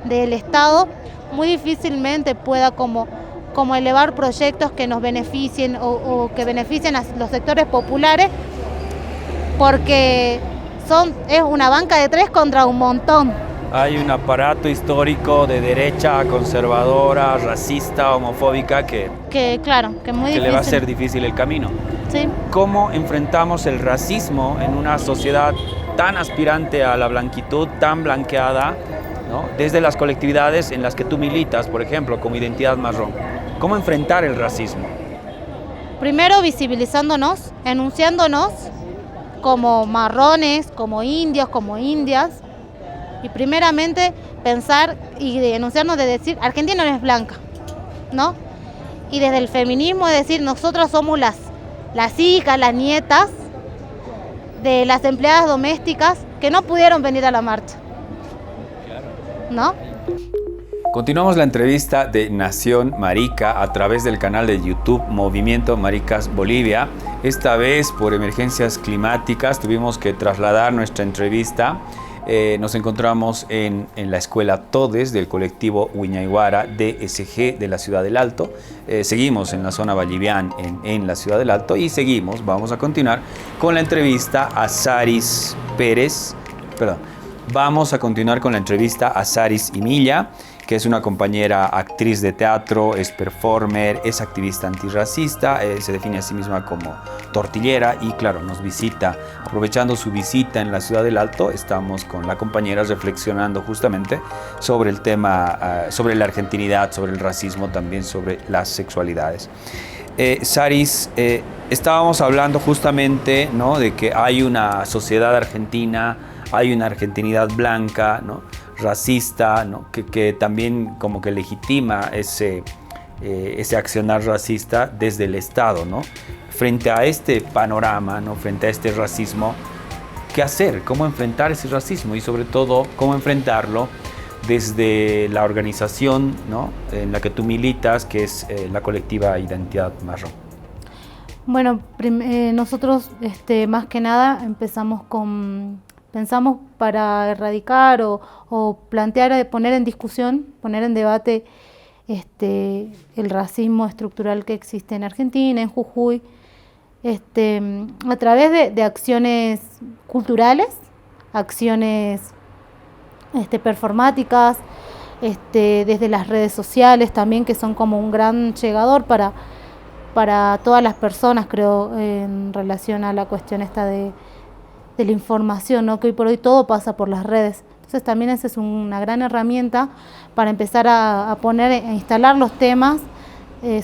del Estado muy difícilmente pueda como elevar proyectos que nos beneficien o que beneficien a los sectores populares, porque es una banca de 3 contra un montón. Hay un aparato histórico de derecha, conservadora, racista, homofóbica que muy difícil. Le va a ser difícil el camino. Sí. ¿Cómo enfrentamos el racismo en una sociedad tan aspirante a la blanquitud, tan blanqueada, ¿no? Desde las colectividades en las que tú militas, por ejemplo, como Identidad Marrón? ¿Cómo enfrentar el racismo? Primero visibilizándonos, enunciándonos como marrones, como indios, como indias, y primeramente pensar y denunciarnos de decir, Argentina no es blanca, ¿no? Y desde el feminismo es decir, nosotros somos las hijas, las nietas de las empleadas domésticas que no pudieron venir a la marcha. ¿no? Continuamos la entrevista de Nación Marica a través del canal de YouTube Movimiento Maricas Bolivia. Esta vez por emergencias climáticas tuvimos que trasladar nuestra entrevista. Nos encontramos en la escuela Todes del colectivo Huiñaiguara DSG de la Ciudad del Alto. Seguimos en la zona Vallivian en la Ciudad del Alto y vamos a continuar con la entrevista a Saris Pérez. Vamos a continuar con la entrevista a Saris Imilla, que es una compañera actriz de teatro, es performer, es activista antirracista, se define a sí misma como tortillera y claro, nos visita. Aprovechando su visita en la Ciudad del Alto, estamos con la compañera reflexionando justamente sobre el tema, sobre la argentinidad, sobre el racismo, también sobre las sexualidades. Saris, estábamos hablando justamente, ¿no?, de que hay una sociedad argentina, hay una argentinidad blanca, ¿no?, racista, ¿no?, que también como que legitima ese accionar racista desde el Estado, ¿no? Frente a este panorama, ¿no?, frente a este racismo, ¿qué hacer? ¿Cómo enfrentar ese racismo? Y sobre todo, ¿cómo enfrentarlo desde la organización, ¿no?, en la que tú militas, que es la colectiva Identidad Marrón? Bueno, nosotros más que nada pensamos para erradicar o plantear, poner en discusión, poner en debate el racismo estructural que existe en Argentina, en Jujuy, a través de acciones culturales, acciones performáticas, desde las redes sociales también, que son como un gran llegador para todas las personas, creo, en relación a la cuestión de la información, ¿no?, que hoy por hoy todo pasa por las redes. Entonces también esa es una gran herramienta para empezar a instalar los temas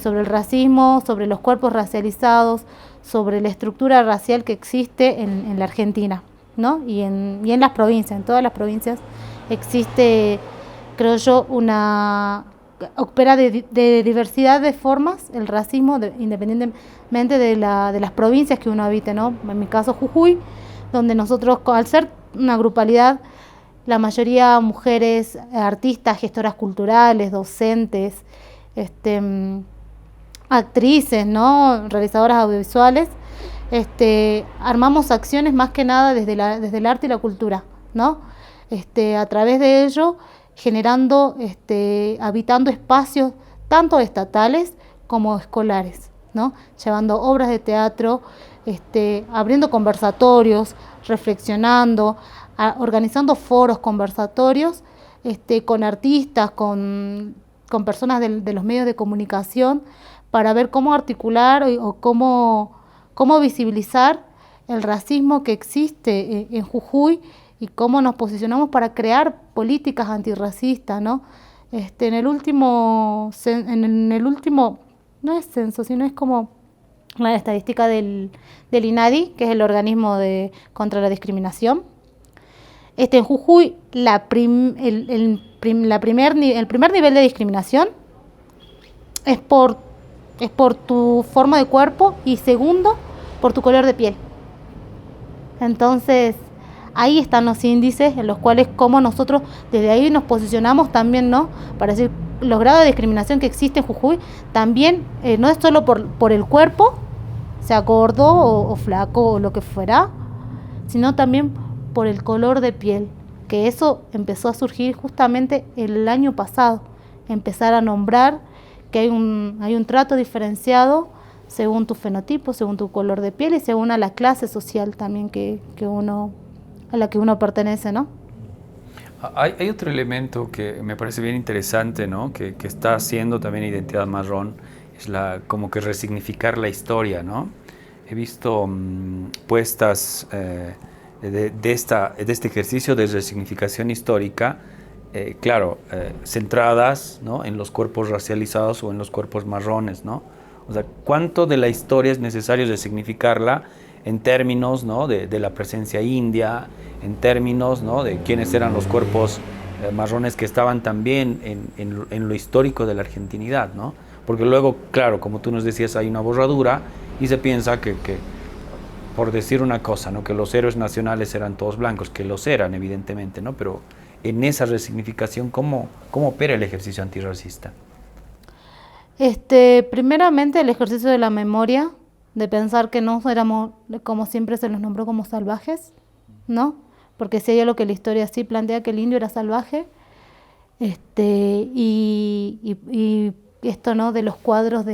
sobre el racismo, sobre los cuerpos racializados, sobre la estructura racial que existe en la Argentina, ¿no?, y en las provincias, en todas las provincias existe, creo yo, opera de diversidad de formas el racismo, independientemente de las provincias que uno habite, ¿no? En mi caso Jujuy, donde nosotros, al ser una grupalidad, la mayoría mujeres, artistas, gestoras culturales, docentes, actrices, ¿no?, realizadoras audiovisuales, armamos acciones más que nada desde el arte y la cultura, ¿no? A través de ello, generando, habitando espacios tanto estatales como escolares, ¿no?, llevando obras de teatro, abriendo conversatorios, reflexionando, organizando foros, conversatorios, con artistas, con personas de los medios de comunicación, para ver cómo articular o cómo visibilizar el racismo que existe en Jujuy y cómo nos posicionamos para crear políticas antirracistas, ¿no? En el último, no es censo, sino es como la estadística del INADI, que es el organismo contra la discriminación. En Jujuy, el primer nivel de discriminación es por tu forma de cuerpo, y segundo, por tu color de piel. Entonces, ahí están los índices en los cuales como nosotros desde ahí nos posicionamos también, ¿no?, para decir los grados de discriminación que existe en Jujuy. También no es solo por el cuerpo, sea gordo o flaco o lo que fuera, sino también por el color de piel, que eso empezó a surgir justamente el año pasado, empezar a nombrar que hay un trato diferenciado según tu fenotipo, según tu color de piel y según a la clase social también a la que uno pertenece, ¿no? Hay otro elemento que me parece bien interesante, ¿no?, que está haciendo también Identidad Marrón, es como que resignificar la historia, ¿no? He visto puestas de este ejercicio de resignificación histórica, centradas, ¿no?, en los cuerpos racializados o en los cuerpos marrones, ¿no? O sea, ¿cuánto de la historia es necesario resignificarla en términos, ¿no?, de la presencia india, en términos, ¿no?, de quiénes eran los cuerpos marrones que estaban también en lo histórico de la argentinidad, ¿no? Porque luego, claro, como tú nos decías, hay una borradura y se piensa que por decir una cosa, ¿no?, que los héroes nacionales eran todos blancos, que los eran evidentemente, ¿no?, pero en esa resignificación, ¿cómo opera el ejercicio antirracista? Primeramente el ejercicio de la memoria, de pensar que no éramos, como siempre se los nombró, como salvajes, ¿no? Porque si hay algo que la historia sí plantea, que el indio era salvaje, y esto, ¿no? De los cuadros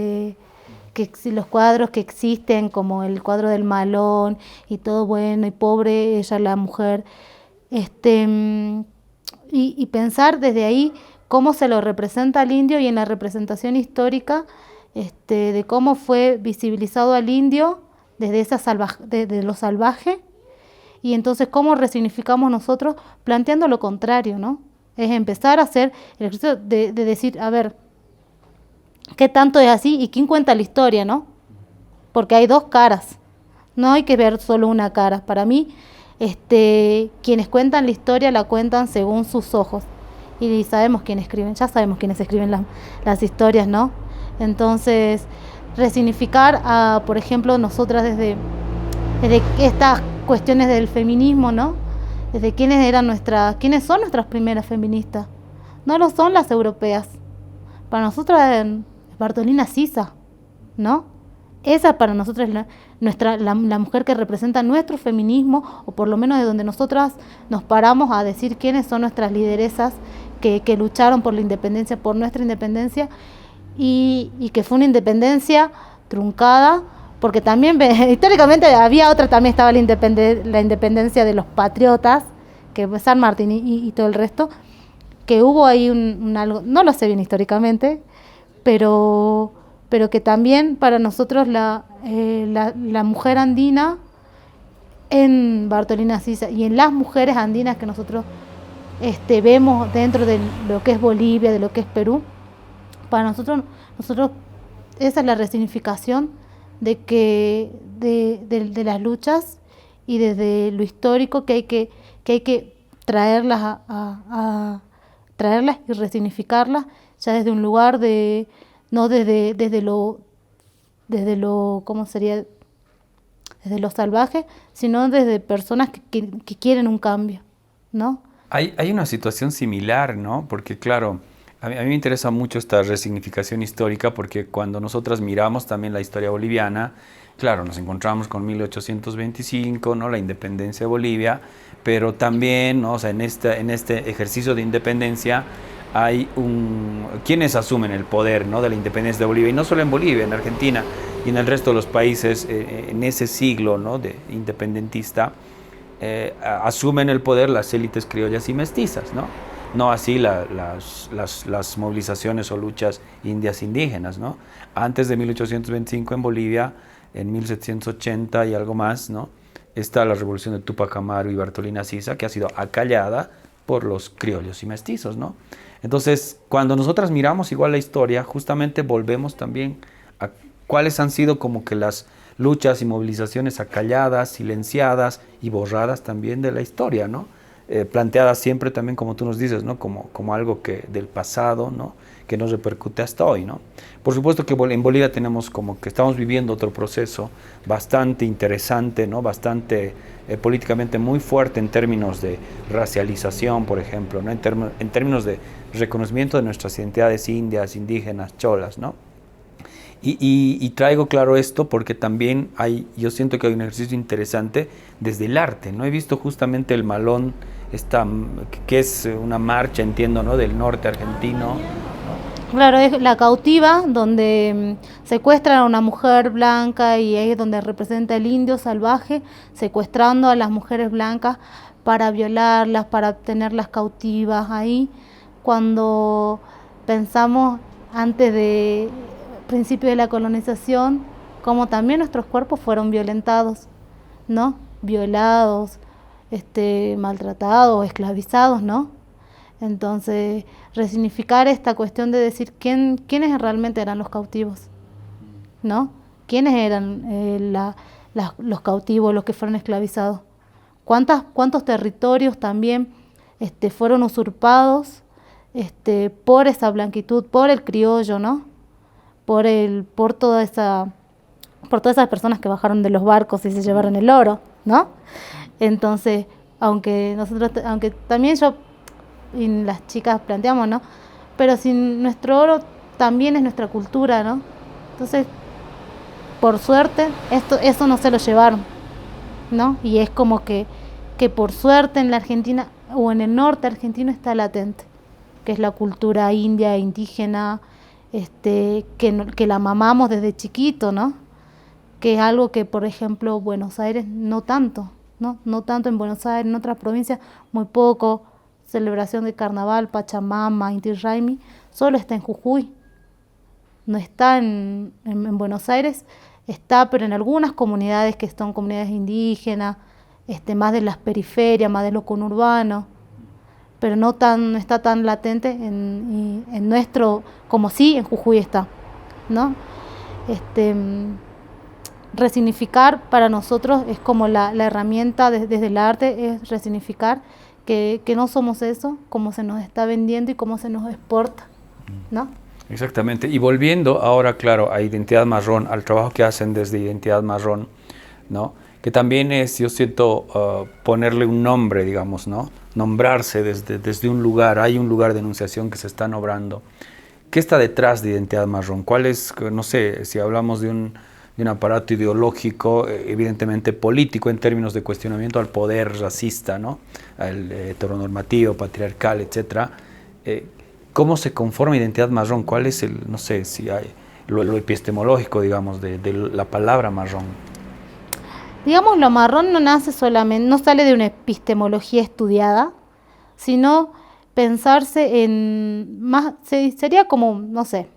los cuadros que existen, como el cuadro del malón y todo bueno y pobre, ella la mujer, y pensar desde ahí cómo se lo representa al indio y en la representación histórica, de cómo fue visibilizado al indio desde de lo salvaje, y entonces cómo resignificamos nosotros planteando lo contrario, ¿no? Es empezar a hacer el ejercicio de decir, a ver, ¿qué tanto es así? ¿Y quién cuenta la historia, no? Porque hay dos caras, no hay que ver solo una cara. Para mí, quienes cuentan la historia la cuentan según sus ojos. Y sabemos quiénes escriben, ya sabemos quiénes escriben las historias, ¿no? Entonces, resignificar, por ejemplo, nosotras desde estas cuestiones del feminismo, ¿no? Desde quiénes son nuestras primeras feministas. No lo son las europeas. Para nosotras es Bartolina Sisa, ¿no? Esa para nosotros es la mujer que representa nuestro feminismo, o por lo menos de donde nosotras nos paramos a decir quiénes son nuestras lideresas que lucharon por la independencia, por nuestra independencia, y que fue una independencia truncada, porque también históricamente había otra, también estaba la independencia de los patriotas, que fue San Martín y todo el resto, que hubo ahí algo, no lo sé bien históricamente, pero que también para nosotros la mujer andina en Bartolina Sisa y en las mujeres andinas que nosotros vemos dentro de lo que es Bolivia, de lo que es Perú, para nosotros esa es la resignificación de las luchas, y desde lo histórico que hay que traerlas traerlas y resignificarlas ya desde un lugar no desde lo ¿cómo sería? Desde lo salvaje, sino desde personas que quieren un cambio, ¿no? Hay una situación similar, ¿no? Porque claro, a mí me interesa mucho esta resignificación histórica, porque cuando nosotras miramos también la historia boliviana, claro, nos encontramos con 1825, ¿no? La independencia de Bolivia, pero también, ¿no? O sea, en este ejercicio de independencia hay quienes asumen el poder, ¿no? De la independencia de Bolivia, y no solo en Bolivia, en Argentina y en el resto de los países, en ese siglo, ¿no? De independentista, asumen el poder las élites criollas y mestizas, ¿no? No así las movilizaciones o luchas indias indígenas, ¿no? Antes de 1825 en Bolivia, en 1780 y algo más, ¿no? Está la revolución de Túpac Amaru y Bartolina Sisa, que ha sido acallada por los criollos y mestizos, ¿no? Entonces, cuando nosotras miramos igual la historia, justamente volvemos también a cuáles han sido como que las luchas y movilizaciones acalladas, silenciadas y borradas también de la historia, ¿no? Planteadas siempre también, como tú nos dices, ¿no? Como algo del pasado, ¿no? Que nos repercute hasta hoy, ¿no? Por supuesto que en Bolivia tenemos como que estamos viviendo otro proceso bastante interesante, ¿no? Bastante políticamente muy fuerte en términos de racialización, por ejemplo, ¿no? En términos de reconocimiento de nuestras identidades indias, indígenas, cholas, ¿no? Y traigo claro esto porque también yo siento que hay un ejercicio interesante desde el arte, ¿no? He visto justamente el malón, que es una marcha, entiendo, ¿no? Del norte argentino. Claro, es la cautiva, donde secuestran a una mujer blanca, y ahí es donde representa el indio salvaje secuestrando a las mujeres blancas para violarlas, para tenerlas cautivas ahí. Cuando pensamos antes de principio de la colonización, como también nuestros cuerpos fueron violentados, ¿no? Violados, maltratados, esclavizados, ¿no? Entonces, resignificar esta cuestión de decir quiénes realmente eran los cautivos, ¿no? ¿Quiénes eran los cautivos, los que fueron esclavizados? ¿Cuántos territorios también fueron usurpados por esa blanquitud, por el criollo, ¿no? Por todas esas personas que bajaron de los barcos y se llevaron el oro, ¿no? Entonces, aunque también yo y las chicas planteamos, ¿no? Pero si nuestro oro también es nuestra cultura, ¿no? Entonces, por suerte, eso no se lo llevaron, ¿no? Y es como que por suerte en la Argentina o en el norte argentino está latente, que es la cultura india, indígena, que la mamamos desde chiquito, ¿no? Que es algo que, por ejemplo, Buenos Aires no tanto, ¿no? No tanto en Buenos Aires, en otras provincias muy poco. Celebración de carnaval, Pachamama, Inti Raymi, solo está en Jujuy. No está en Buenos Aires, está, pero en algunas comunidades que son comunidades indígenas, más de las periferias, más de lo conurbano, pero no está tan latente en nuestro, como sí en Jujuy está, ¿no? Resignificar para nosotros es como la herramienta desde el arte, es resignificar que no somos eso, como se nos está vendiendo y cómo se nos exporta, ¿no? Exactamente. Y volviendo ahora, claro, a Identidad Marrón, al trabajo que hacen desde Identidad Marrón, ¿no? Que también es, yo siento, ponerle un nombre, digamos, ¿no? Nombrarse desde un lugar, hay un lugar de enunciación que se está nombrando. ¿Qué está detrás de Identidad Marrón? ¿Cuál es, no sé, si hablamos de un aparato ideológico, evidentemente político en términos de cuestionamiento al poder racista, ¿no? Al heteronormativo, patriarcal, etcétera? ¿Cómo se conforma Identidad Marrón? ¿Cuál es no sé, si hay lo epistemológico, digamos, de la palabra marrón? Digamos, lo marrón no nace solamente, no sale de una epistemología estudiada, sino pensarse en más, sería como, no sé,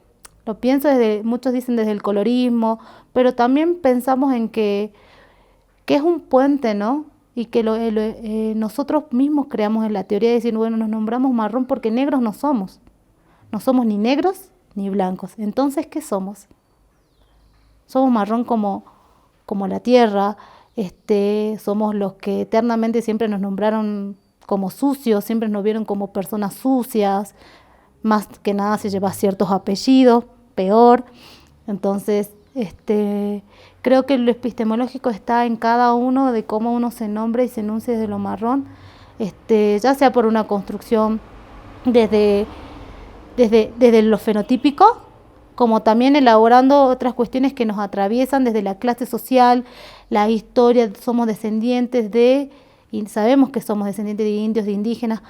lo pienso muchos dicen desde el colorismo, pero también pensamos en que es un puente, ¿no? Y que nosotros mismos creamos en la teoría de decir, bueno, nos nombramos marrón porque negros no somos ni negros ni blancos. Entonces, ¿qué somos? Somos marrón como la tierra, somos los que eternamente siempre nos nombraron como sucios, siempre nos vieron como personas sucias, más que nada se lleva ciertos apellidos, peor. Entonces, creo que lo epistemológico está en cada uno de cómo uno se nombra y se enuncia desde lo marrón, ya sea por una construcción desde lo fenotípico, como también elaborando otras cuestiones que nos atraviesan desde la clase social, la historia, somos descendientes y sabemos que somos descendientes de indios, de indígenas,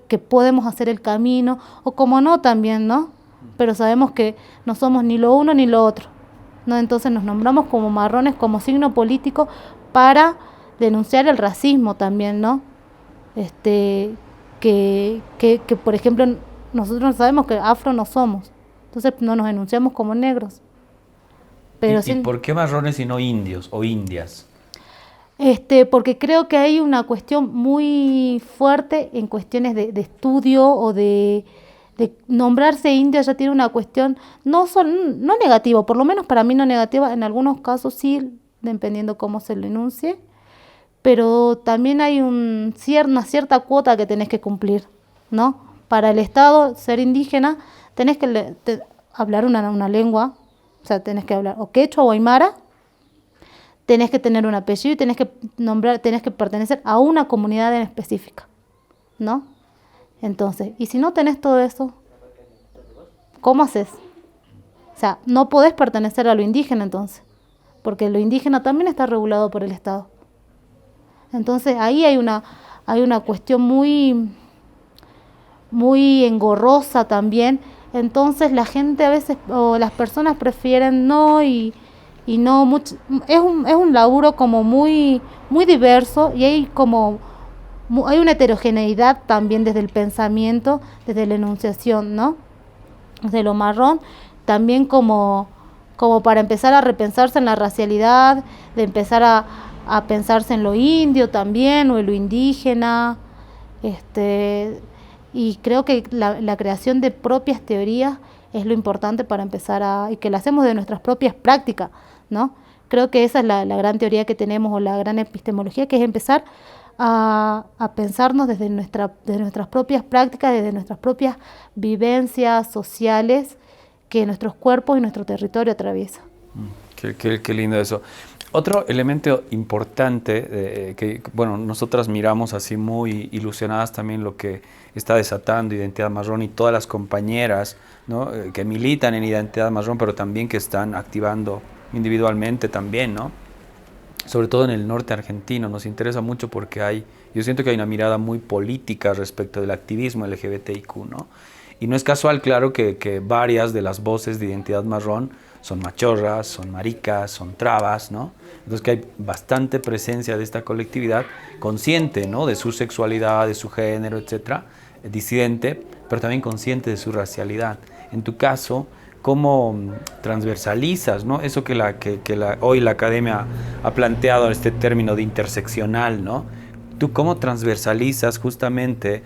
que podemos hacer el camino, o como no también, ¿no? Pero sabemos que no somos ni lo uno ni lo otro, ¿no? Entonces nos nombramos como marrones, como signo político para denunciar el racismo también, ¿no? Que por ejemplo, nosotros sabemos que afro no somos, entonces no nos enunciamos como negros. Pero ¿Y por qué marrones y no indios o indias? Porque creo que hay una cuestión muy fuerte en cuestiones de estudio o de nombrarse india ya tiene una cuestión no negativa, por lo menos para mí no negativa, en algunos casos sí, dependiendo cómo se lo enuncie, pero también hay una cierta cuota que tenés que cumplir, ¿no? Para el Estado, ser indígena, tenés que hablar una lengua, o sea, tenés que hablar o quechua o aymara, tenés que tener un apellido y tenés que pertenecer a una comunidad en específica, ¿no? Entonces, y si no tenés todo eso, ¿cómo haces? O sea, no podés pertenecer a lo indígena entonces, porque lo indígena también está regulado por el Estado. Entonces, ahí hay una cuestión muy engorrosa también. Entonces, la gente a veces, o las personas prefieren no y no mucho. Es un laburo como muy diverso y hay una heterogeneidad también desde el pensamiento, desde la enunciación, ¿no? Desde lo marrón, también como para empezar a repensarse en la racialidad, de empezar a pensarse en lo indio también, o en lo indígena, y creo que la creación de propias teorías es lo importante para empezar y que la hacemos de nuestras propias prácticas, ¿no? Creo que esa es la gran teoría que tenemos, o la gran epistemología, que es empezar a pensarnos desde nuestras propias prácticas, desde nuestras propias vivencias sociales que nuestros cuerpos y nuestro territorio atraviesan. Qué lindo eso. Otro elemento importante que, bueno, nosotras miramos así muy ilusionadas también lo que está desatando Identidad Marrón y todas las compañeras, ¿no? Que militan en Identidad Marrón, pero también que están activando individualmente también, ¿no? Sobre todo en el norte argentino, nos interesa mucho porque yo siento que hay una mirada muy política respecto del activismo LGBTIQ, ¿no? Y no es casual, claro, que varias de las voces de Identidad Marrón son machorras, son maricas, son trabas, ¿no? Entonces que hay bastante presencia de esta colectividad consciente, ¿no? De su sexualidad, de su género, etcétera, disidente, pero también consciente de su racialidad. En tu caso, ¿cómo transversalizas, ¿no? Eso que hoy la academia ha planteado, este término de interseccional, ¿no? ¿Tú cómo transversalizas justamente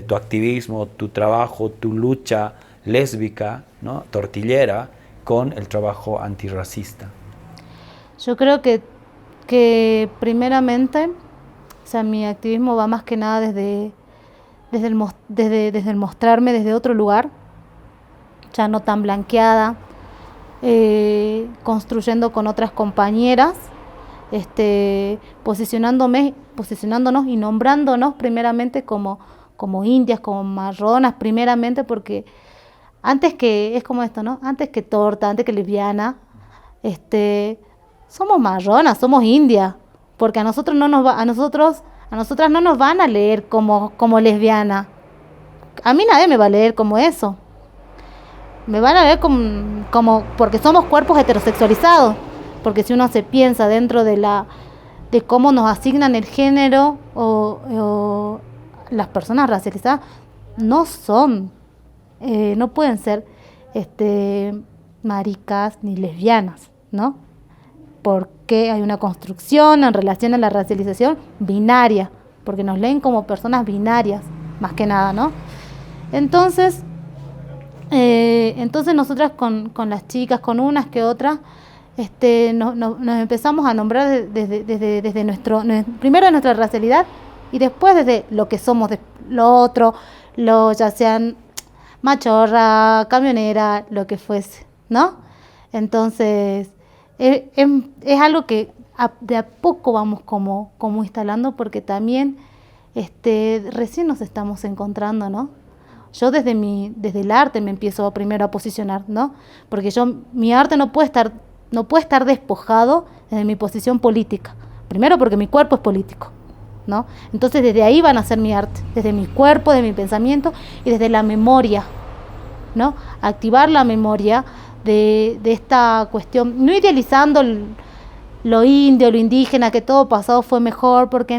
tu activismo, tu trabajo, tu lucha lésbica, ¿no? Tortillera, con el trabajo antirracista? Yo creo que primeramente, o sea, mi activismo va más que nada desde el mostrarme desde otro lugar, ya no tan blanqueada, construyendo con otras compañeras, posicionándonos y nombrándonos primeramente como indias, como marronas, primeramente porque antes que, es como esto, ¿no? Antes que torta, antes que lesbiana, somos marronas, somos indias, porque a nosotras no nos van a leer como lesbiana. A mí nadie me va a leer como eso. Me van a ver como porque somos cuerpos heterosexualizados, porque si uno se piensa dentro de cómo nos asignan el género o las personas racializadas no pueden ser maricas ni lesbianas, ¿no? Porque hay una construcción en relación a la racialización binaria, porque nos leen como personas binarias, más que nada, ¿no? Entonces nosotras con las chicas, con unas que otras, nos empezamos a nombrar desde primero nuestra racialidad y después desde lo que somos, de lo otro, ya sean machorra, camionera, lo que fuese, ¿no? Entonces, es algo que de a poco vamos como instalando, porque también recién nos estamos encontrando, ¿no? Yo desde el arte me empiezo primero a posicionar, ¿no? Porque mi arte no puede estar despojado de mi posición política. Primero porque mi cuerpo es político, ¿no? Entonces desde ahí van a ser mi arte, desde mi cuerpo, de mi pensamiento y desde la memoria, ¿no? Activar la memoria de esta cuestión, no idealizando lo indio, lo indígena, que todo pasado fue mejor, porque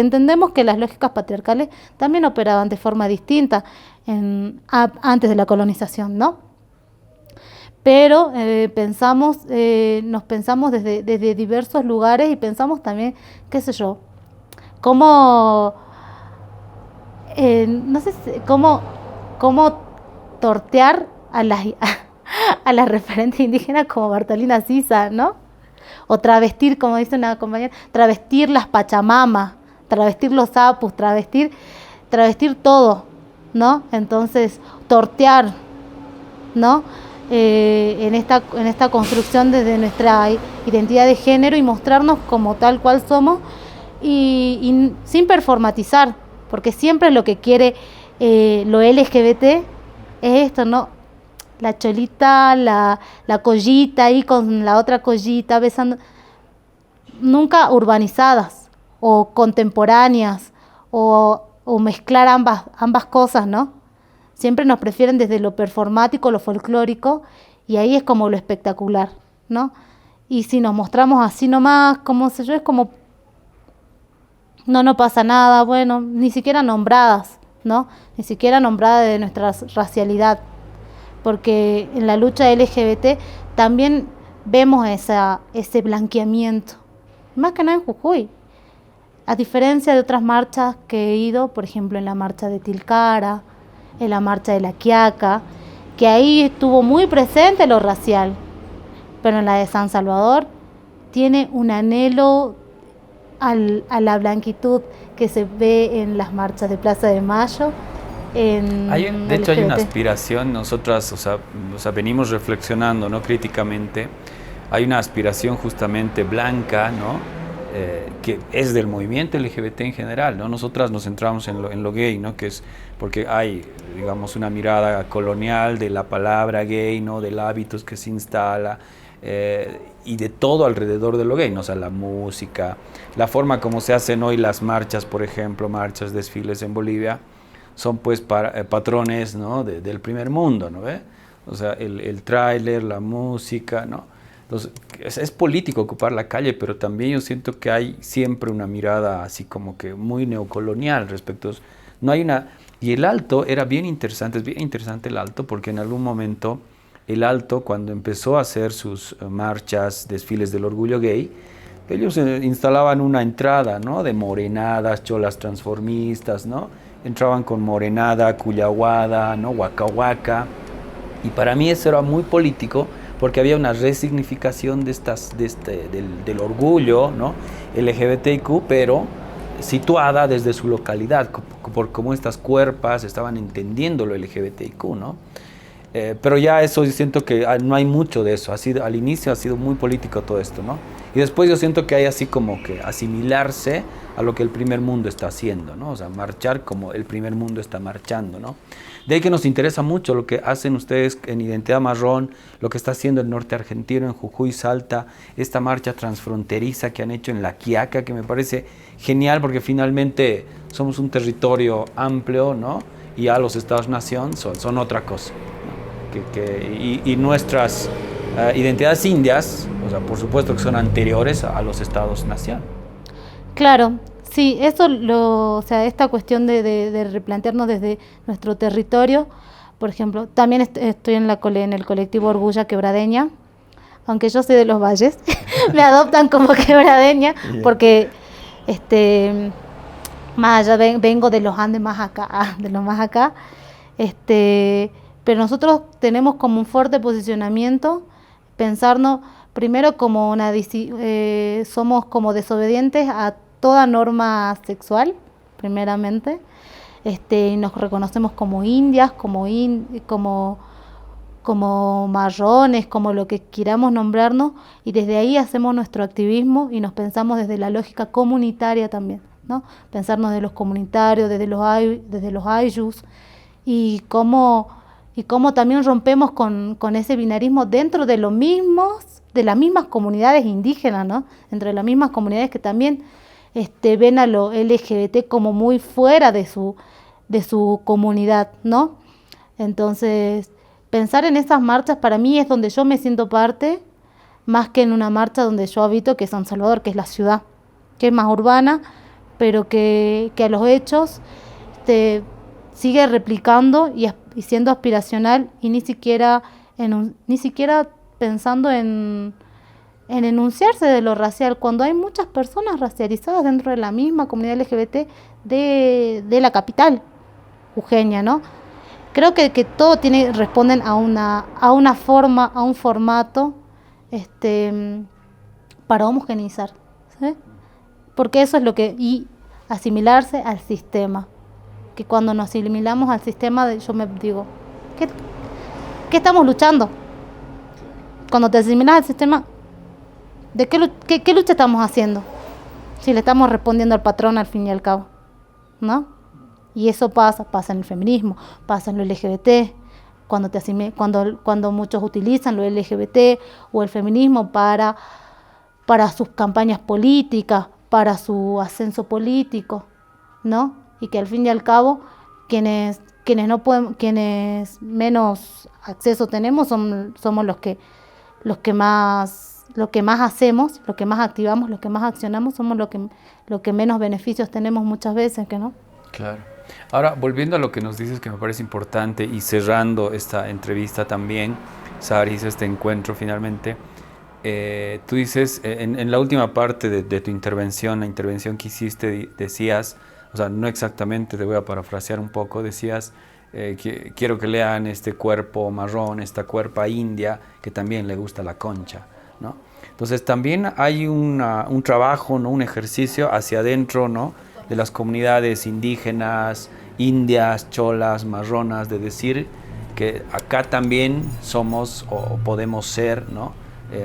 entendemos que las lógicas patriarcales también operaban de forma distinta antes de la colonización, ¿no? Pero nos pensamos desde diversos lugares y pensamos también, qué sé yo, cómo tortear a las referentes indígenas como Bartolina Sisa, ¿no? O travestir, como dice una compañera, travestir las pachamamas, travestir los sapus, travestir todo, ¿no? Entonces, tortear, ¿no? En esta construcción desde nuestra identidad de género y mostrarnos como tal cual somos y sin performatizar, porque siempre lo que quiere lo LGBT es esto, ¿no? La cholita, la collita ahí con la otra collita besando, nunca urbanizadas o contemporáneas o mezclar ambas cosas, ¿no? Siempre nos prefieren desde lo performático, lo folclórico, y ahí es como lo espectacular, ¿no? Y si nos mostramos así nomás, como sé yo, es como no pasa nada, bueno, ni siquiera nombradas, ¿no? Ni siquiera nombradas de nuestra racialidad, porque en la lucha LGBT también vemos ese blanqueamiento, más que nada en Jujuy. A diferencia de otras marchas que he ido, por ejemplo en la marcha de Tilcara, en la marcha de La Quiaca, que ahí estuvo muy presente lo racial, pero en la de San Salvador tiene un anhelo a la blanquitud que se ve en las marchas de Plaza de Mayo. De hecho hay una aspiración, nosotras, o sea, venimos reflexionando, ¿no? Críticamente hay una aspiración justamente blanca, ¿no? Que es del movimiento LGBT en general, ¿no? Nosotras nos centramos en lo gay, ¿no? Que es porque hay, digamos, una mirada colonial de la palabra gay, ¿no? Del hábitos que se instala y de todo alrededor de lo gay, ¿no? O sea, la música, la forma como se hacen hoy las marchas, por ejemplo, marchas, desfiles en Bolivia, son pues patrones, ¿no? Del primer mundo, ¿no? ¿Ve? O sea, el tráiler, la música, ¿no? Entonces, es político ocupar la calle, pero también yo siento que hay siempre una mirada así como que muy neocolonial respecto. No hay una. Y el Alto era bien interesante, es bien interesante el Alto, porque en algún momento el Alto, cuando empezó a hacer sus marchas, desfiles del orgullo gay, ellos instalaban una entrada, ¿no? De morenadas, cholas transformistas, ¿no? Entraban con morenada, cuyahuada, ¿no? Waka Waka. Y para mí eso era muy político, porque había una resignificación del orgullo, ¿no? LGBTQ, pero situada desde su localidad, por cómo estas cuerpas estaban entendiendo lo LGBTQ, ¿no? Pero ya eso yo siento que no hay mucho de eso. Al inicio ha sido muy político todo esto, ¿no? Y después yo siento que hay así como que asimilarse a lo que el primer mundo está haciendo, ¿no? O sea, marchar como el primer mundo está marchando, ¿no? De ahí que nos interesa mucho lo que hacen ustedes en Identidad Marrón, lo que está haciendo el norte argentino, en Jujuy, Salta, esta marcha transfronteriza que han hecho en La Quiaca, que me parece genial porque finalmente somos un territorio amplio, ¿no? Y ya los estados-nación son otra cosa, ¿no? Y nuestras identidades indias, o sea, por supuesto que son anteriores a los estados-nación. Claro, sí, o sea, esta cuestión de replantearnos desde nuestro territorio, por ejemplo, también estoy en el colectivo Orgulla Quebradeña, aunque yo soy de los valles, me adoptan como quebradeña, porque más allá vengo de los Andes más acá, pero nosotros tenemos como un fuerte posicionamiento, pensarnos primero como somos como desobedientes a toda norma sexual, primeramente, y nos reconocemos como indias, como marrones, como lo que queramos nombrarnos, y desde ahí hacemos nuestro activismo y nos pensamos desde la lógica comunitaria también, ¿no? Pensarnos de los comunitarios, desde los ayllus, y cómo también rompemos con ese binarismo dentro de de las mismas comunidades indígenas, ¿no? Entre las mismas comunidades que también ven a lo LGBT como muy fuera de su comunidad, ¿no? Entonces, pensar en esas marchas para mí es donde yo me siento parte, más que en una marcha donde yo habito, que es San Salvador, que es la ciudad, que es más urbana, pero que a los hechos sigue replicando y siendo aspiracional, y ni siquiera pensando en enunciarse de lo racial, cuando hay muchas personas racializadas dentro de la misma comunidad LGBT de la capital jujeña, ¿no? Creo que todo responden a una forma, a un formato para homogeneizar, ¿sí? Porque eso es y asimilarse al sistema, que cuando nos asimilamos al sistema, yo me digo, ¿qué estamos luchando? Cuando te asimilas al sistema, ¿de qué lucha estamos haciendo? Si le estamos respondiendo al patrón al fin y al cabo, ¿no? Y eso pasa en el feminismo, pasa en lo LGBT, cuando muchos utilizan lo LGBT o el feminismo para sus campañas políticas, para su ascenso político, ¿no? Y que al fin y al cabo quienes menos acceso tenemos somos los que más hacemos, los que más activamos, los que más accionamos, somos los que menos beneficios tenemos muchas veces, ¿que no? Claro. Ahora, volviendo a lo que nos dices, que me parece importante, y cerrando esta entrevista también, Saris, este encuentro finalmente, tú dices, en la última parte de tu intervención, la intervención que hiciste, decías, o sea, no exactamente, te voy a parafrasear un poco, decías, quiero que lean este cuerpo marrón, esta cuerpa india, que también le gusta la concha, ¿no? Entonces también hay un trabajo, ¿no? Un ejercicio hacia adentro, ¿no? De las comunidades indígenas, indias, cholas, marronas, de decir que acá también somos o podemos ser, ¿no?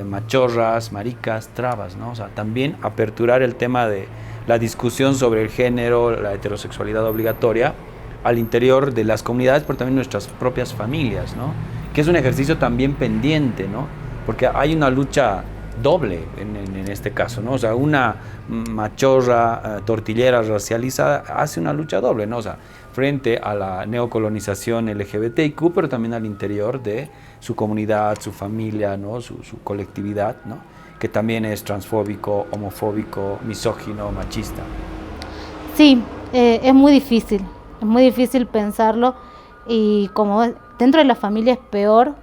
machorras, maricas, trabas, ¿no? O sea, también aperturar el tema de la discusión sobre el género, la heterosexualidad obligatoria al interior de las comunidades, pero también nuestras propias familias, ¿no? Que es un ejercicio también pendiente, ¿no? Porque hay una lucha doble en este caso, ¿no? O sea, una machorra tortillera racializada hace una lucha doble, ¿no? O sea, frente a la neocolonización LGBTIQ, pero también al interior de su comunidad, su familia, ¿no? Su colectividad, ¿no? Que también es transfóbico, homofóbico, misógino, machista. Sí, es muy difícil pensarlo, y como dentro de la familia es peor,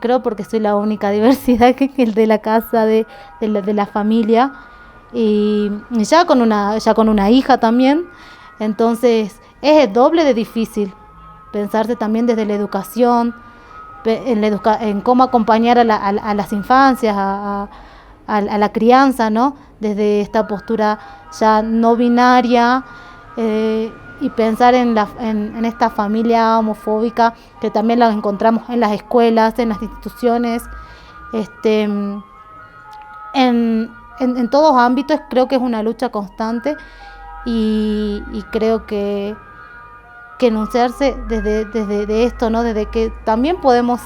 creo, porque soy la única diversidad que el de la casa, de la familia, y ya con una hija también, entonces es doble de difícil pensarse también desde la educación, en cómo acompañar a las infancias, a la crianza, ¿no? Desde esta postura ya no binaria, y pensar en esta familia homofóbica que también la encontramos en las escuelas, en las instituciones, en todos ámbitos. Creo que es una lucha constante, y creo que enunciarse desde esto, ¿no? Desde que también podemos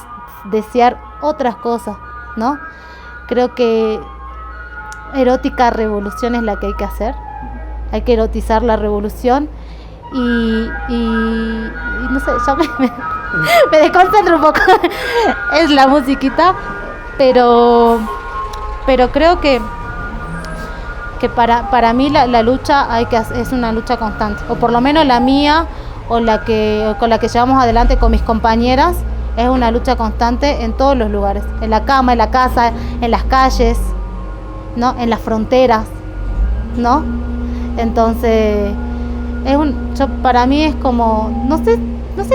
desear otras cosas, ¿no? Creo que erótica revolución es la que hay que hacer. Hay que erotizar la revolución, y no sé, ya me desconcentro un poco. Es la musiquita, pero creo que para mí la lucha es una lucha constante, o por lo menos la mía, o con la que llevamos adelante con mis compañeras, es una lucha constante en todos los lugares, en la cama, en la casa, en las calles, ¿no? En las fronteras, ¿no? Entonces, para mí es como, no sé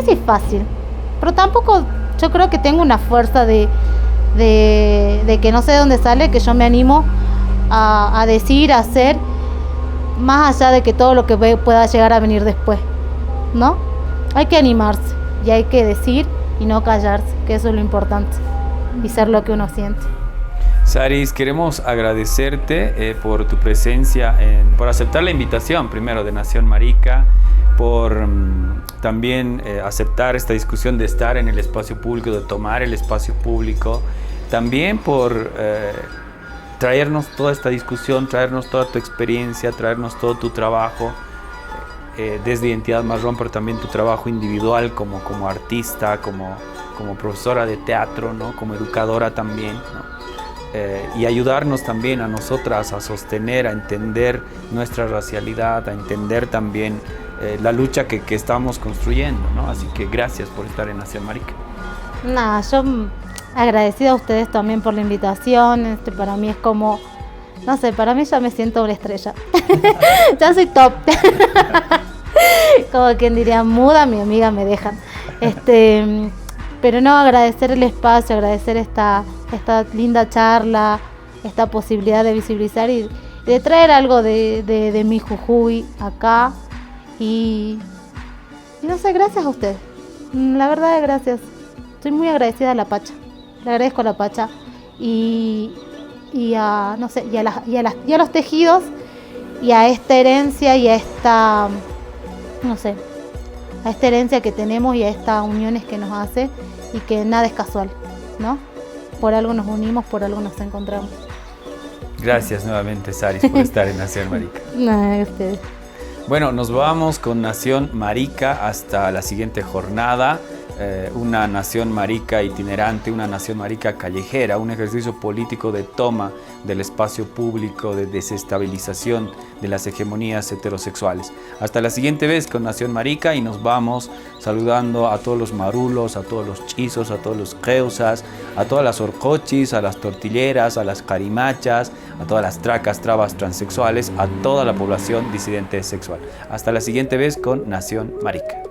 si es fácil, pero tampoco yo creo que tengo una fuerza de que no sé de dónde sale, que yo me animo a decir, a hacer, más allá de que todo lo que pueda llegar a venir después, ¿no? Hay que animarse, y hay que decir y no callarse, que eso es lo importante, y ser lo que uno siente. Saris, queremos agradecerte por tu presencia, por aceptar la invitación primero de Nación Marica, por también aceptar esta discusión de estar en el espacio público, de tomar el espacio público, también por traernos toda esta discusión, traernos toda tu experiencia, traernos todo tu trabajo desde Identidad Marrón, pero también tu trabajo individual como artista, como profesora de teatro, ¿no? Como educadora también, ¿no? Y ayudarnos también a nosotras a sostener, a entender nuestra racialidad, a entender también la lucha que estamos construyendo, ¿no? Así que gracias por estar en Nación Marica. Nada, yo agradecida a ustedes también por la invitación. Para mí es como, no sé, para mí ya me siento una estrella. Ya soy top. Como quien diría, muda, mi amiga me dejan. Pero no, agradecer el espacio, agradecer esta linda charla, esta posibilidad de visibilizar y de traer algo de mi Jujuy acá. Y no sé, gracias a ustedes. La verdad, gracias. Estoy muy agradecida a la Pacha. Le agradezco a la Pacha y a, no sé, y a los tejidos, y a esta herencia, y a esta, no sé, a esta herencia que tenemos, y a estas uniones que nos hace, y que nada es casual, ¿no? Por algo nos unimos, por algo nos encontramos. Gracias nuevamente, Saris, por estar en Nación Marica. No, ustedes. Bueno, nos vamos con Nación Marica hasta la siguiente jornada. Una nación marica itinerante, una nación marica callejera, un ejercicio político de toma del espacio público, de desestabilización de las hegemonías heterosexuales. Hasta la siguiente vez con Nación Marica, y nos vamos saludando a todos los marulos, a todos los chizos, a todos los queusas, a todas las orcochis, a las tortilleras, a las carimachas, a todas las tracas, trabas transexuales, a toda la población disidente sexual. Hasta la siguiente vez con Nación Marica.